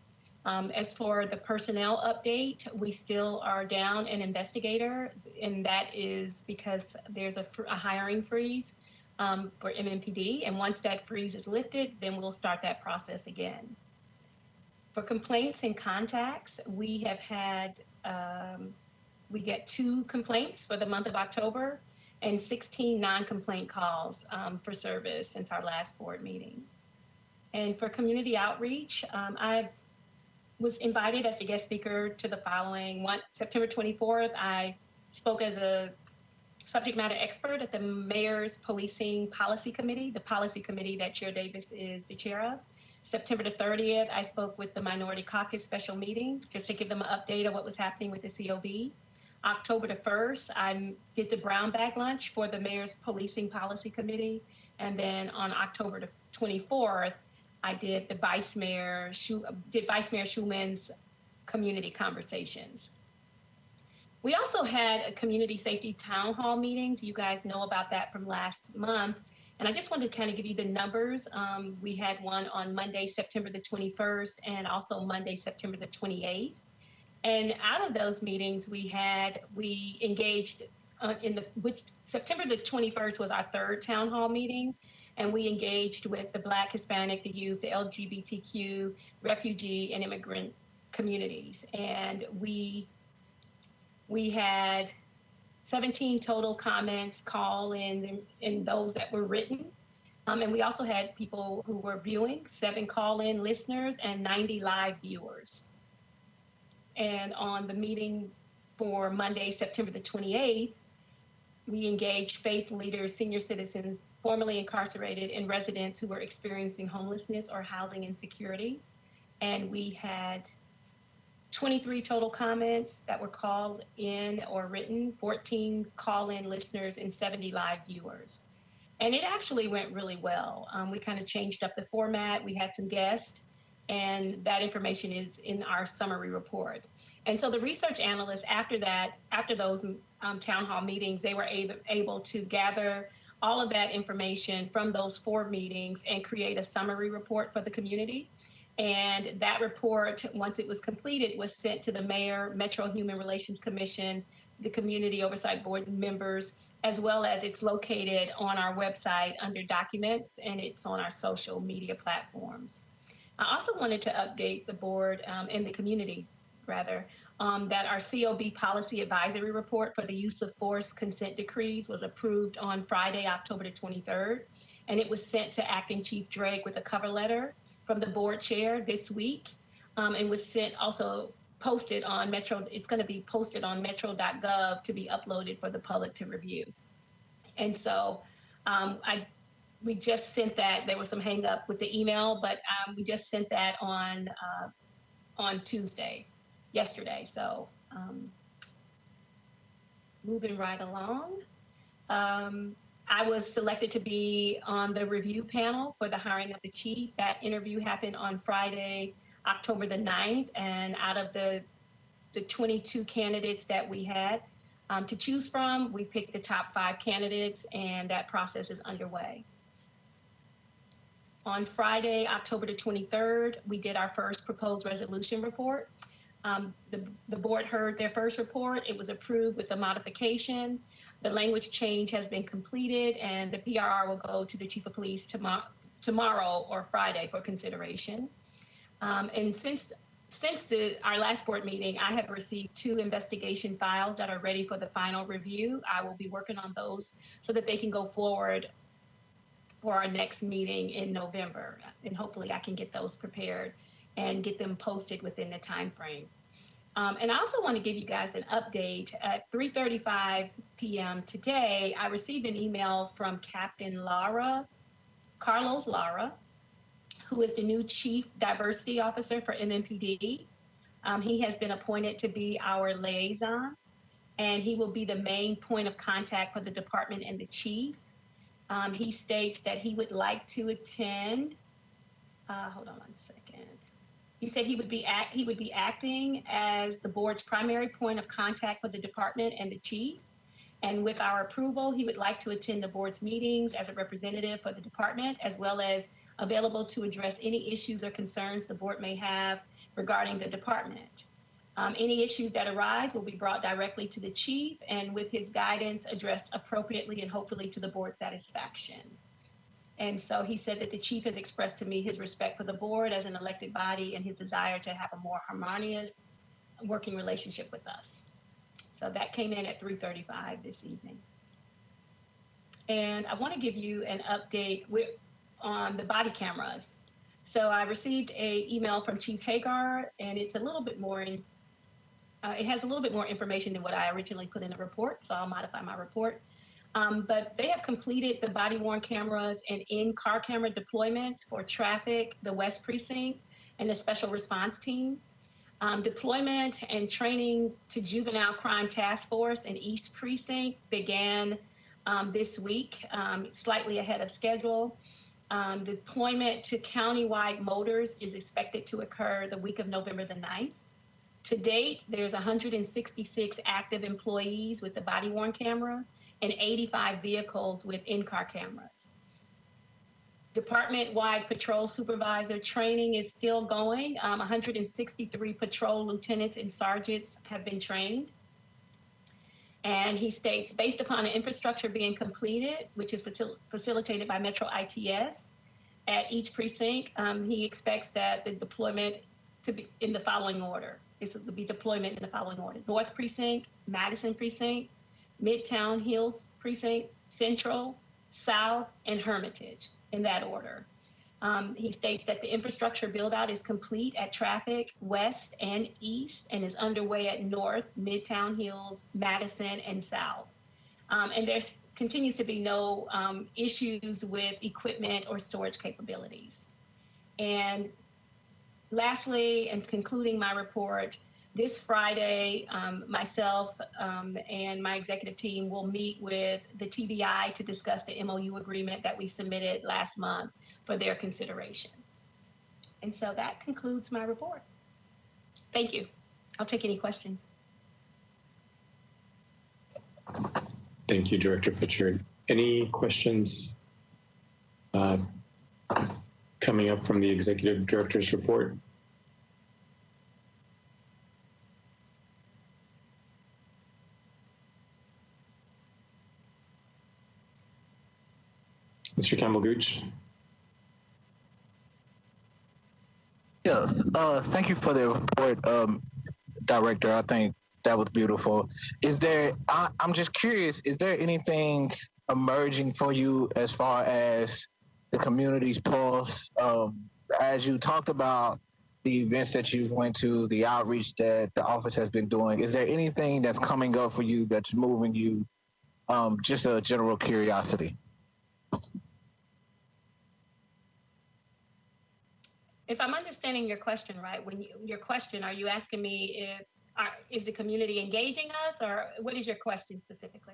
As for the personnel update, we still are down an investigator, and that is because there's a hiring freeze for Mmpd. And once that freeze is lifted, then we'll start that process again. For complaints and contacts, we have had, we get 2 complaints for the month of October and 16 non-complaint calls for service since our last board meeting. And for community outreach, I was invited as a guest speaker to the following one. September 24th, I spoke as a subject matter expert at the Mayor's Policing Policy Committee, the policy committee that Chair Davis is the chair of. September the 30th, I spoke with the Minority Caucus special meeting just to give them an update of what was happening with the COB. October the 1st, I did the brown bag lunch for the Mayor's Policing Policy Committee. And then on October the 24th, I did the Vice Mayor Schumann's community conversations. We also had a community safety town hall meetings. You guys know about that from last month. And I just wanted to kind of give you the numbers. We had one on Monday, September the 21st, and also Monday, September the 28th. And out of those meetings, we engaged September the 21st was our 3rd town hall meeting. And we engaged with the Black, Hispanic, the youth, the LGBTQ, refugee, and immigrant communities. And we had 17 total comments, call in, and those that were written. And we also had people who were viewing, 7 call-in listeners and 90 live viewers. And on the meeting for Monday, September the 28th, we engaged faith leaders, senior citizens, formerly incarcerated, and residents who were experiencing homelessness or housing insecurity. And we had 23 total comments that were called in or written, 14 call-in listeners, and 70 live viewers. And it actually went really well. We kind of changed up the format. We had some guests, and that information is in our summary report. And so the research analysts, after those town hall meetings, they were able to gather all of that information from those 4 meetings and create a summary report for the community. And that report, once it was completed, was sent to the mayor, Metro Human Relations Commission, the Community Oversight Board members, as well as it's located on our website under documents, and it's on our social media platforms. I also wanted to update the board and the community, rather, that our COB policy advisory report for the use of force consent decrees was approved on Friday, October the 23rd, and it was sent to Acting Chief Drake with a cover letter from the board chair this week, and was sent also posted on Metro. It's going to be posted on metro.gov to be uploaded for the public to review. And so we just sent that. There was some hang up with the email, but we just sent that on Tuesday, yesterday. So moving right along. I was selected to be on the review panel for the hiring of the chief. That interview happened on Friday, October the 9th. And out of the 22 candidates that we had to choose from, we picked the top 5 candidates, and that process is underway. On Friday, October the 23rd, we did our first proposed resolution report. The board heard their first report. It was approved with a modification. The language change has been completed, and the PRR will go to the chief of police tomorrow or Friday for consideration. And since our last board meeting, I have received 2 investigation files that are ready for the final review. I will be working on those so that they can go forward for our next meeting in November. And hopefully I can get those prepared and get them posted within the time frame. And I also want to give you guys an update. At 3:35 p.m. today, I received an email from Captain Carlos Lara, who is the new Chief Diversity Officer for MMPD. He has been appointed to be our liaison, and he will be the main point of contact for the department and the chief. He states that he would like to attend. Hold on one second. He said he would be acting as the board's primary point of contact for the department and the chief. And with our approval, he would like to attend the board's meetings as a representative for the department, as well as available to address any issues or concerns the board may have regarding the department. Any issues that arise will be brought directly to the chief, and with his guidance, addressed appropriately and hopefully to the board's satisfaction. And so he said that the chief has expressed to me his respect for the board as an elected body and his desire to have a more harmonious working relationship with us. So that came in at 3:35 this evening. And I want to give you an update on the body cameras. So I received an email from Chief Hagar, and it's a little bit more it has a little bit more information than what I originally put in the report, so I'll modify my report. But they have completed the body-worn cameras and in-car camera deployments for traffic, the West Precinct, and the Special Response Team. Deployment and training to Juvenile Crime Task Force and East Precinct began this week, slightly ahead of schedule. Deployment to countywide motors is expected to occur the week of November the 9th. To date, there's 166 active employees with the body-worn camera and 85 vehicles with in-car cameras. Department-wide patrol supervisor training is still going. 163 patrol lieutenants and sergeants have been trained. And he states, based upon the infrastructure being completed, which is facilitated by Metro ITS at each precinct, he expects that the deployment to be in the following order. This will be deployment in the following order: North Precinct, Madison Precinct, Midtown Hills Precinct, Central, South, and Hermitage, in that order. He states that the infrastructure build-out is complete at Traffic, West, and East, and is underway at North, Midtown Hills, Madison, and South. And there continues to be no issues with equipment or storage capabilities. And lastly, and concluding my report, this Friday, myself and my executive team will meet with the TBI to discuss the MOU agreement that we submitted last month for their consideration. And so that concludes my report. Thank you. I'll take any questions. Thank you, Director Pritchard. Any questions coming up from the Executive Director's report. Mr. Campbell-Gooch. Yes, thank you for the report, Director. I think that was beautiful. Is there, I'm just curious, is there anything emerging for you as far as the community's pulse? As you talked about the events that you've went to, the outreach that the office has been doing, is there anything that's coming up for you that's moving you? Just a general curiosity. If I'm understanding your question right, your question, are you asking me if is the community engaging us, or what is your question specifically?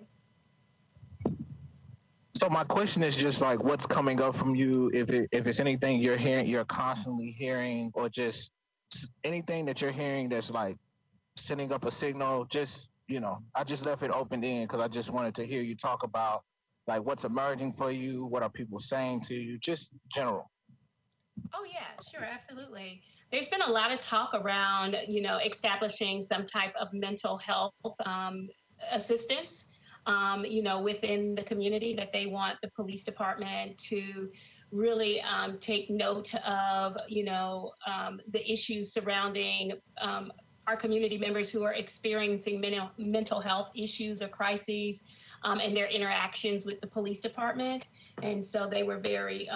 So my question is just like, what's coming up from you? If it's anything you're hearing, you're constantly hearing, or just anything that you're hearing that's like sending up a signal. Just, you know, I just left it open in because I just wanted to hear you talk about like what's emerging for you, what are people saying to you, just general. Oh yeah, sure, absolutely. There's been a lot of talk around, you know, establishing some type of mental health assistance, you know, within the community, that they want the police department to really take note of, you know, the issues surrounding our community members who are experiencing mental health issues or crises, and their interactions with the police department. And so they were very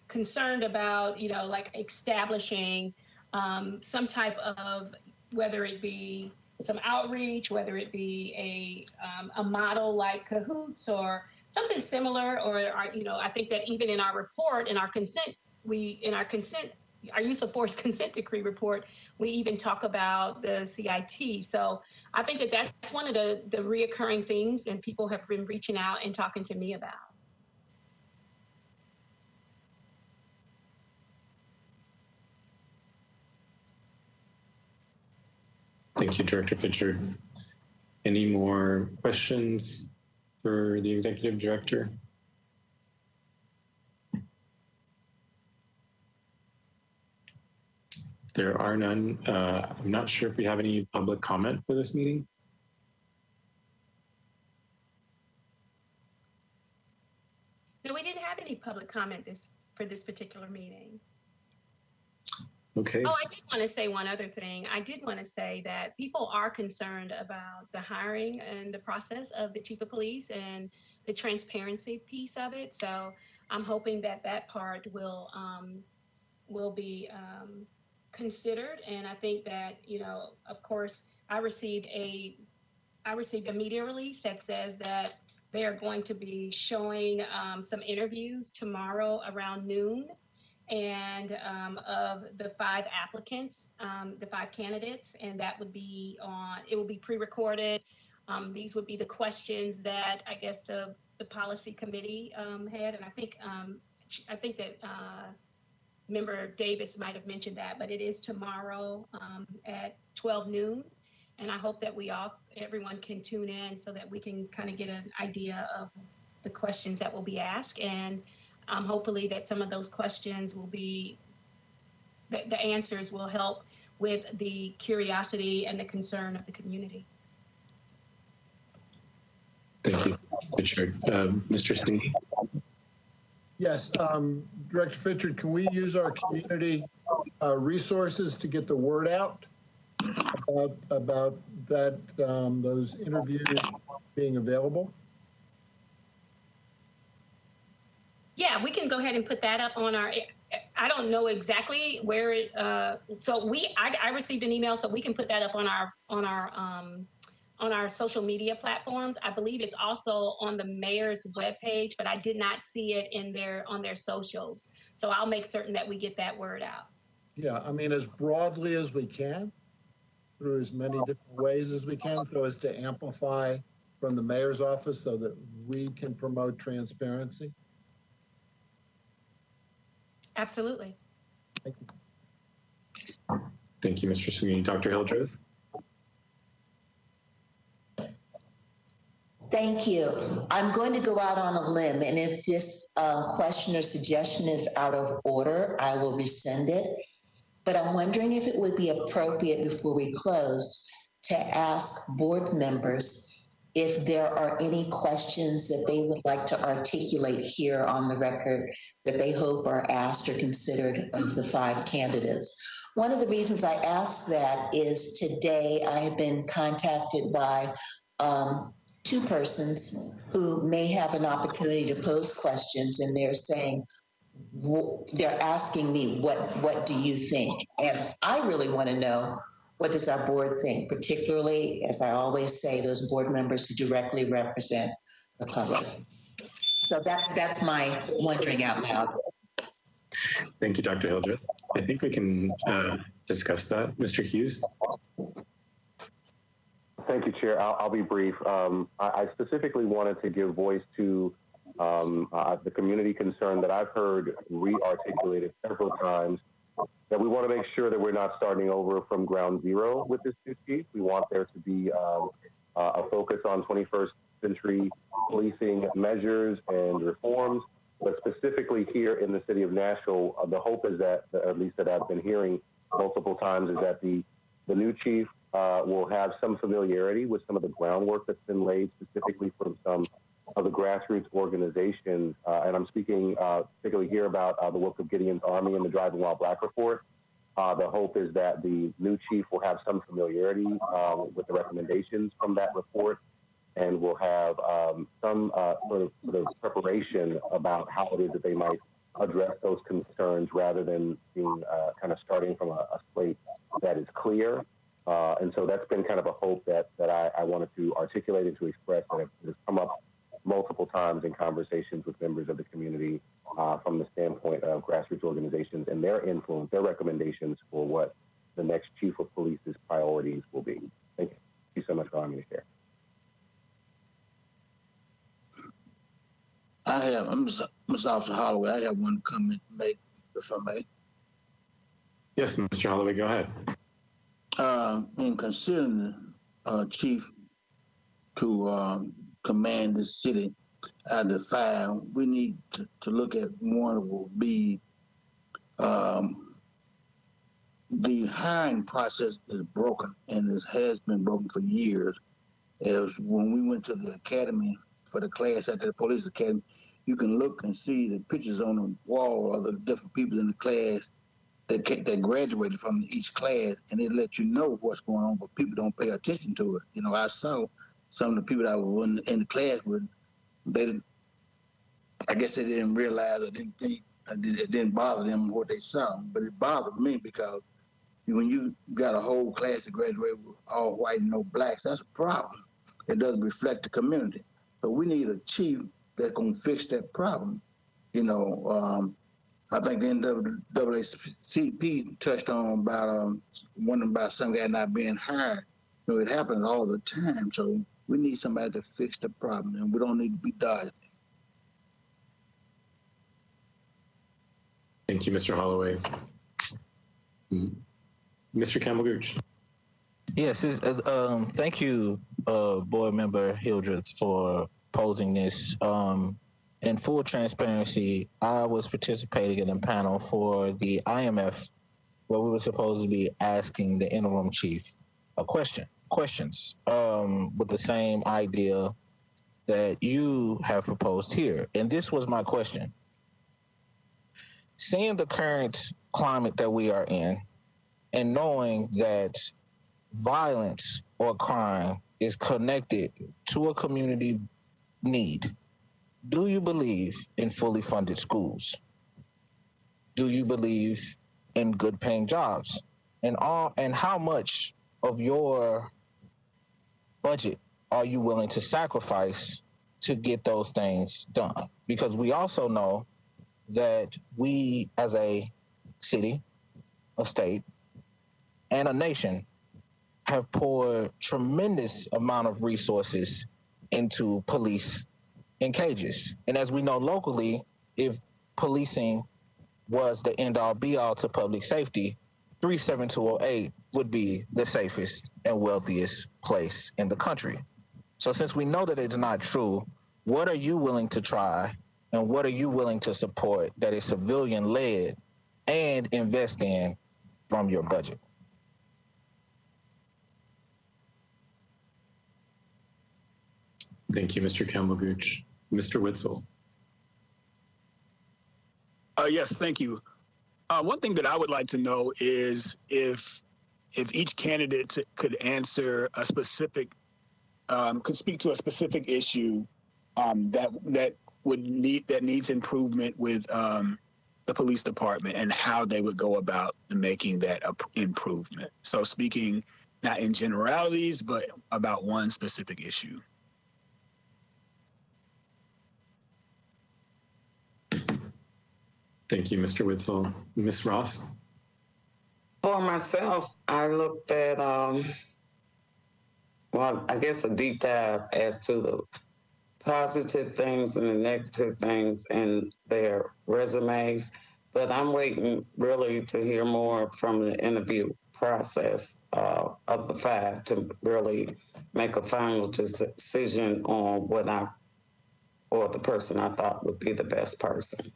concerned about, you know, like establishing some type of, whether it be some outreach, whether it be a model like Cahoots or something similar, or you know, I think that even in our report, in our consent, our use of force consent decree report, we even talk about the CIT. So I think that that's one of the reoccurring things, and people have been reaching out and talking to me about. Thank you, Director Fitchard. Any more questions for the Executive Director? There are none. I'm not sure if we have any public comment for this meeting. No, we didn't have any public comment for this particular meeting. Okay. Oh, I did want to say one other thing. I did want to say that people are concerned about the hiring and the process of the chief of police and the transparency piece of it. So I'm hoping that that part will be considered. And I think that, you know, of course, I received a media release that says that they are going to be showing some interviews tomorrow around noon, and of the 5 applicants, the 5 candidates, and that would be it will be pre-recorded. These would be the questions that I guess the policy committee had, and I think that Member Davis might have mentioned that, but it is tomorrow at 12 noon. And I hope that everyone can tune in so that we can kind of get an idea of the questions that will be asked. And hopefully that some of those questions will be, the answers will help with the curiosity and the concern of the community. Thank you, Richard. Mr. Sweeney? Yes, Director Fitchard, can we use our community resources to get the word out about that, those interviews being available? Yeah, we can go ahead and put that up on our, I don't know exactly where it, so I received an email, so we can put that up on our social media platforms. I believe it's also on the mayor's webpage, but I did not see it on their socials. So I'll make certain that we get that word out. Yeah, I mean, as broadly as we can, through as many different ways as we can, so as to amplify from the mayor's office so that we can promote transparency. Absolutely. Thank you. Thank you, Mr. Sweeney. Dr. Hildreth? Thank you. I'm going to go out on a limb, and if this question or suggestion is out of order, I will rescind it. But I'm wondering if it would be appropriate before we close to ask board members if there are any questions that they would like to articulate here on the record that they hope are asked or considered of the 5 candidates. One of the reasons I ask that is today I have been contacted by 2 persons who may have an opportunity to pose questions, and they're saying, they're asking me, what do you think? And I really want to know, what does our board think, particularly, as I always say, those board members who directly represent the public. So that's my wondering out loud. Thank you, Dr. Hildreth. I think we can discuss that. Mr. Hughes? Thank you, Chair. I'll be brief. I specifically wanted to give voice to the community concern that I've heard re-articulated several times, that we want to make sure that we're not starting over from ground zero with this new chief. We want there to be a focus on 21st century policing measures and reforms. But specifically here in the city of Nashville, the hope is that, at least that I've been hearing multiple times, is that the new chief will have some familiarity with some of the groundwork that's been laid specifically from some of the grassroots organizations. And I'm speaking particularly here about the work of Gideon's Army and the Driving While Black report. The hope is that the new chief will have some familiarity with the recommendations from that report, and will have some sort of preparation about how it is that they might address those concerns, rather than being kind of starting from a slate that is clear. And so that's been kind of a hope that I wanted to articulate and to express, that has come up multiple times in conversations with members of the community from the standpoint of grassroots organizations and their influence, their recommendations for what the next chief of police's priorities will be. Thank you so much for allowing me to share. I have, Mr. Officer Holloway, I have one comment to make, if I may. Yes, Mr. Holloway, go ahead. In considering chief to command the city out of the 5, we need to look at one will be the hiring process is broken, and this has been broken for years. As when we went to the academy for the class at the police academy, you can look and see the pictures on the wall of the different people in the class that graduated from each class, and it lets you know what's going on, but people don't pay attention to it. You know, I saw some of the people that were in the class with, I guess they didn't realize, or didn't think, it didn't bother them what they saw, but it bothered me because when you got a whole class that graduated with all white and no blacks, that's a problem. It doesn't reflect the community. So we need a chief that's going to fix that problem. You know, I think the NAACP touched on about wondering about some guy not being hired. You know, it happens all the time. So we need somebody to fix the problem, and we don't need to be dodging. Thank you, Mr. Holloway. Mr. Campbell-Gooch. Yes, thank you, Board Member Hildreth, for posing this. In full transparency, I was participating in a panel for the IMF where we were supposed to be asking the interim chief questions with the same idea that you have proposed here. And this was my question. Seeing the current climate that we are in, and knowing that violence or crime is connected to a community need, do you believe in fully funded schools? Do you believe in good paying jobs? And how much of your budget are you willing to sacrifice to get those things done? Because we also know that we as a city, a state, and a nation have poured tremendous amount of resources into police in cages. And as we know locally, if policing was the end all be all to public safety, 37208 would be the safest and wealthiest place in the country. So since we know that it's not true, what are you willing to try and what are you willing to support that is civilian-led and invest in from your budget? Thank you, Mr. Campbell-Gooch. Mr. Witzel. Yes, thank you. One thing that I would like to know is if each candidate could answer a specific, could speak to a specific issue that needs improvement with the police department and how they would go about making that improvement. So speaking not in generalities, but about one specific issue. Thank you, Mr. Witzel. Ms. Ross? For myself, I looked at, well, I guess a deep dive as to the positive things and the negative things in their resumes, but I'm waiting really to hear more from the interview process of the 5 to really make a final decision on what or the person I thought would be the best person.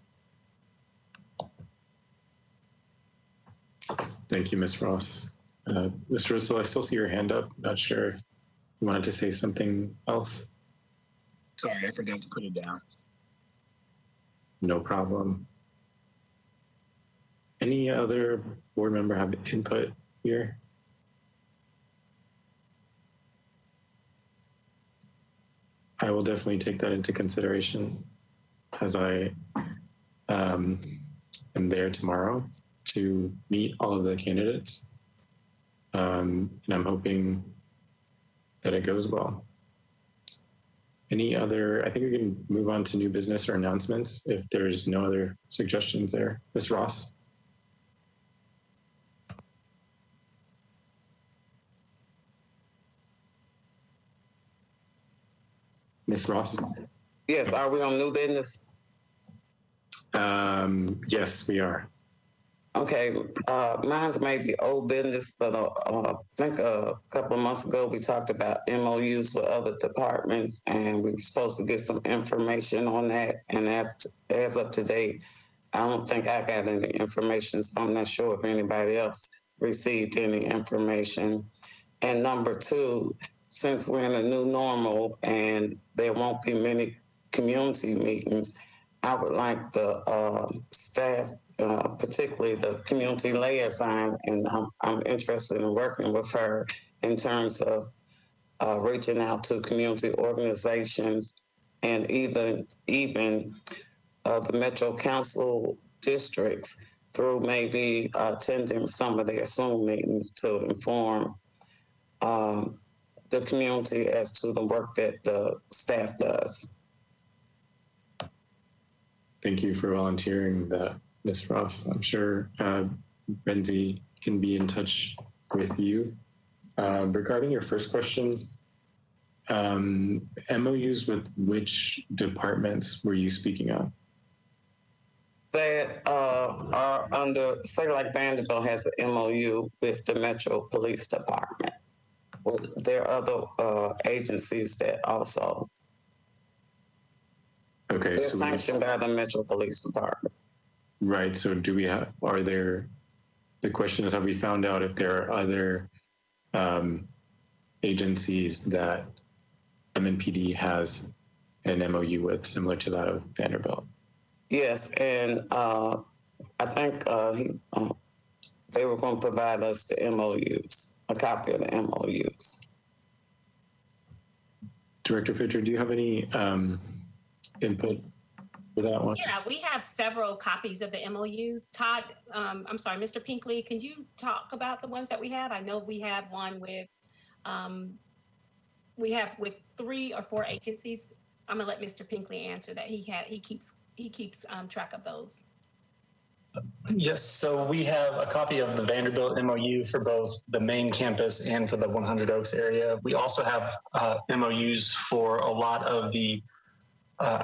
Thank you, Ms. Ross. Mr. Russell, I still see your hand up. Not sure if you wanted to say something else. Sorry, I forgot to put it down. No problem. Any other board member have input here? I will definitely take that into consideration as I am there tomorrow to meet all of the candidates. And I'm hoping that it goes well. Any other, I think we can move on to new business or announcements if there's no other suggestions there. Ms. Ross? Ms. Ross? Yes, are we on new business? Yes, we are. Okay, mine's maybe old business, but I think a couple of months ago we talked about MOUs with other departments, and we were supposed to get some information on that. And as of today, I don't think I got any information, so I'm not sure if anybody else received any information. And number 2, since we're in a new normal and there won't be many community meetings, I would like the staff, particularly the community liaison, and I'm interested in working with her in terms of reaching out to community organizations and even the Metro Council districts through maybe attending some of their Zoom meetings to inform the community as to the work that the staff does. Thank you for volunteering that, Ms. Ross. I'm sure Renzi can be in touch with you. Regarding your first question, MOUs with which departments were you speaking of? That are under, say like Vanderbilt has an MOU with the Metro Police Department. Well, there are other agencies that also they're sanctioned by the Metro Police Department. Right. So do we have, the question is, have we found out if there are other agencies that Mmpd has an MOU with similar to that of Vanderbilt? Yes, and I think they were going to provide us the MOUs, a copy of the MOUs. Director Fisher, do you have any input for that one? Yeah, we have several copies of the MOUs. Todd, I'm sorry, Mr. Pinkley, can you talk about the ones that we have? I know we have one with, with 3 or 4 agencies. I'm gonna let Mr. Pinkley answer that. He keeps track of those. Yes, so we have a copy of the Vanderbilt MOU for both the main campus and for the 100 Oaks area. We also have MOUs for a lot of the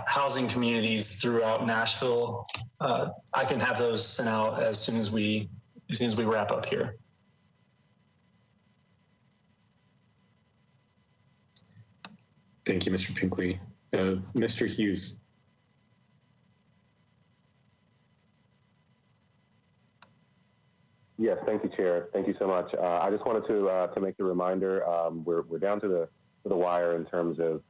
housing communities throughout Nashville. I can have those sent out as soon as we wrap up here. Thank you, Mr. Pinkley. Mr. Hughes. Yes, thank you, Chair. Thank you so much. I just wanted to make a reminder. We're down to the wire in terms of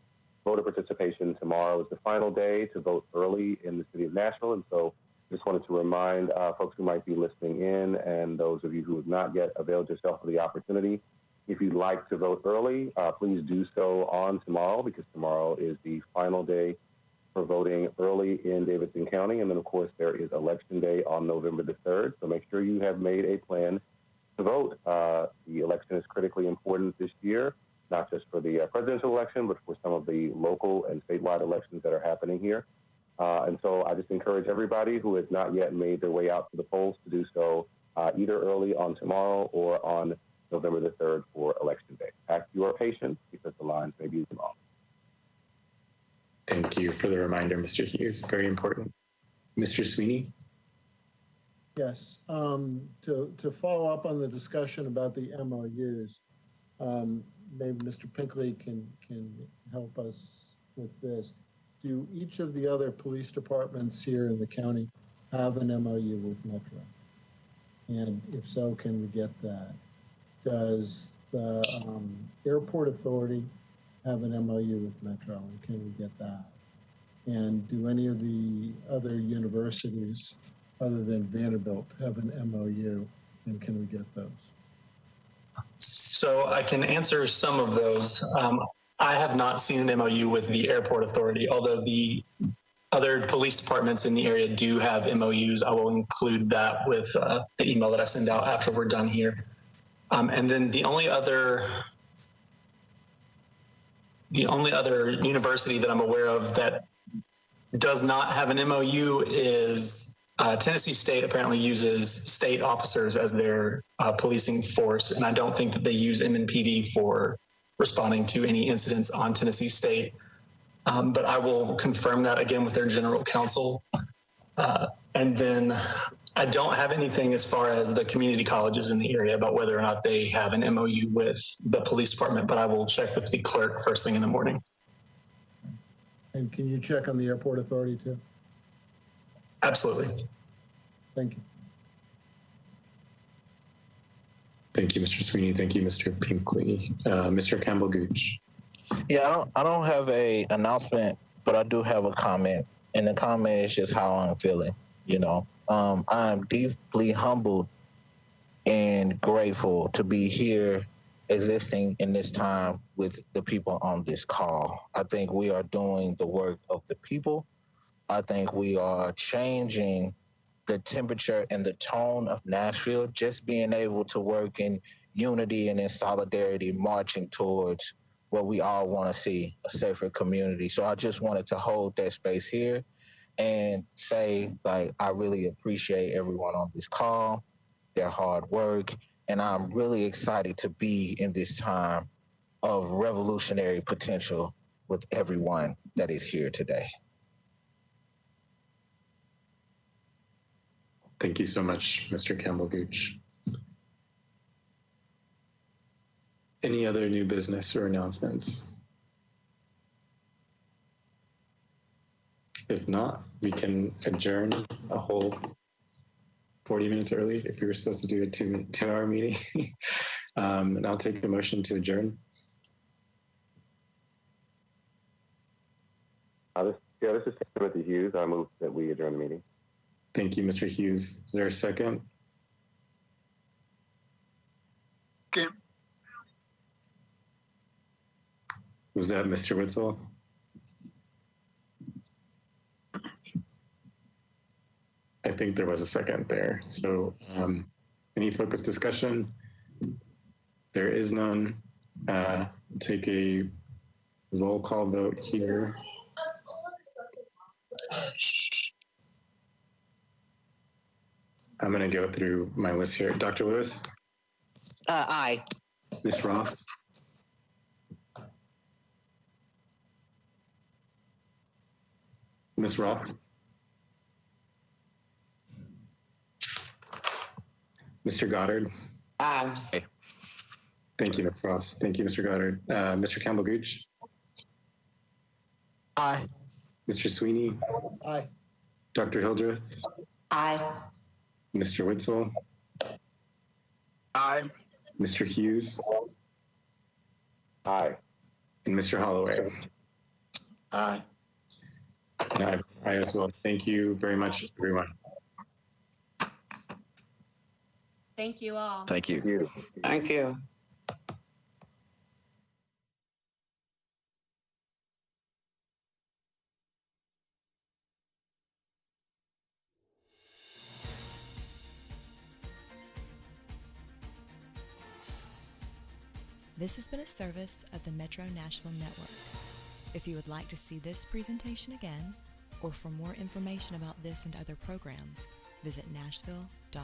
voter participation. Tomorrow is the final day to vote early in the city of Nashville, and so just wanted to remind folks who might be listening in and those of you who have not yet availed yourself of the opportunity. If you'd like to vote early, please do so on tomorrow, because tomorrow is the final day for voting early in Davidson County. And then, of course, there is Election Day on November the 3rd. So make sure you have made a plan to vote. The election is critically important this year, not just for the presidential election, but for some of the local and statewide elections that are happening here. And so I just encourage everybody who has not yet made their way out to the polls to do so either early on tomorrow or on November the 3rd for Election Day. Act your patience, because the lines may be long. Thank you for the reminder, Mr. Hughes. Very important. Mr. Sweeney? Yes. To follow up on the discussion about the MOUs, maybe Mr. Pinkley can help us with this. Do each of the other police departments here in the county have an MOU with Metro? And if so, can we get that? Does the Airport Authority have an MOU with Metro, and can we get that? And do any of the other universities other than Vanderbilt have an MOU, and can we get those? So I can answer some of those. I have not seen an MOU with the Airport Authority, although the other police departments in the area do have MOUs. I will include that with the email that I send out after we're done here. And then the only other university that I'm aware of that does not have an MOU is Tennessee State. Apparently uses state officers as their policing force, and I don't think that they use Mmpd for responding to any incidents on Tennessee State. But I will confirm that again with their general counsel. And then I don't have anything as far as the community colleges in the area about whether or not they have an MOU with the police department, but I will check with the clerk first thing in the morning. And can you check on the Airport Authority too? Absolutely. Thank you. Thank you, Mr. Sweeney. Thank you, Mr. Pinkley. Mr. Campbell-Gooch. Yeah, I don't have a announcement, but I do have a comment, and the comment is just how I'm feeling. You know, I'm deeply humbled and grateful to be here, existing in this time with the people on this call. I think we are doing the work of the people. I think we are changing the temperature and the tone of Nashville, just being able to work in unity and in solidarity, marching towards what we all want to see, a safer community. So I just wanted to hold that space here and say, like, I really appreciate everyone on this call, their hard work, and I'm really excited to be in this time of revolutionary potential with everyone that is here today. Thank you so much, Mr. Campbell-Gooch. Any other new business or announcements? If not, we can adjourn a whole 40 minutes early if we were supposed to do a 2-hour meeting. And I'll take a motion to adjourn. This is Timothy Hughes. I move that we adjourn the meeting. Thank you, Mr. Hughes. Is there a second? Okay. Was that Mr. Witzel? I think there was a second there. So any focused discussion? There is none. Take a roll call vote here. I'm going to go through my list here. Dr. Lewis? Aye. Ms. Ross? Ms. Roth? Mr. Goddard? Aye. Thank you, Ms. Ross. Thank you, Mr. Goddard. Mr. Campbell-Gooch? Aye. Mr. Sweeney, Aye. Dr. Hildreth, Aye. Mr. Witzel, Aye. Mr. Hughes, Aye. and Mr. Holloway. Aye. And I as well. Thank you very much, everyone. Thank you all. Thank you. Thank you. This has been a service of the Metro Nashville Network. If you would like to see this presentation again, or for more information about this and other programs, visit nashville.org.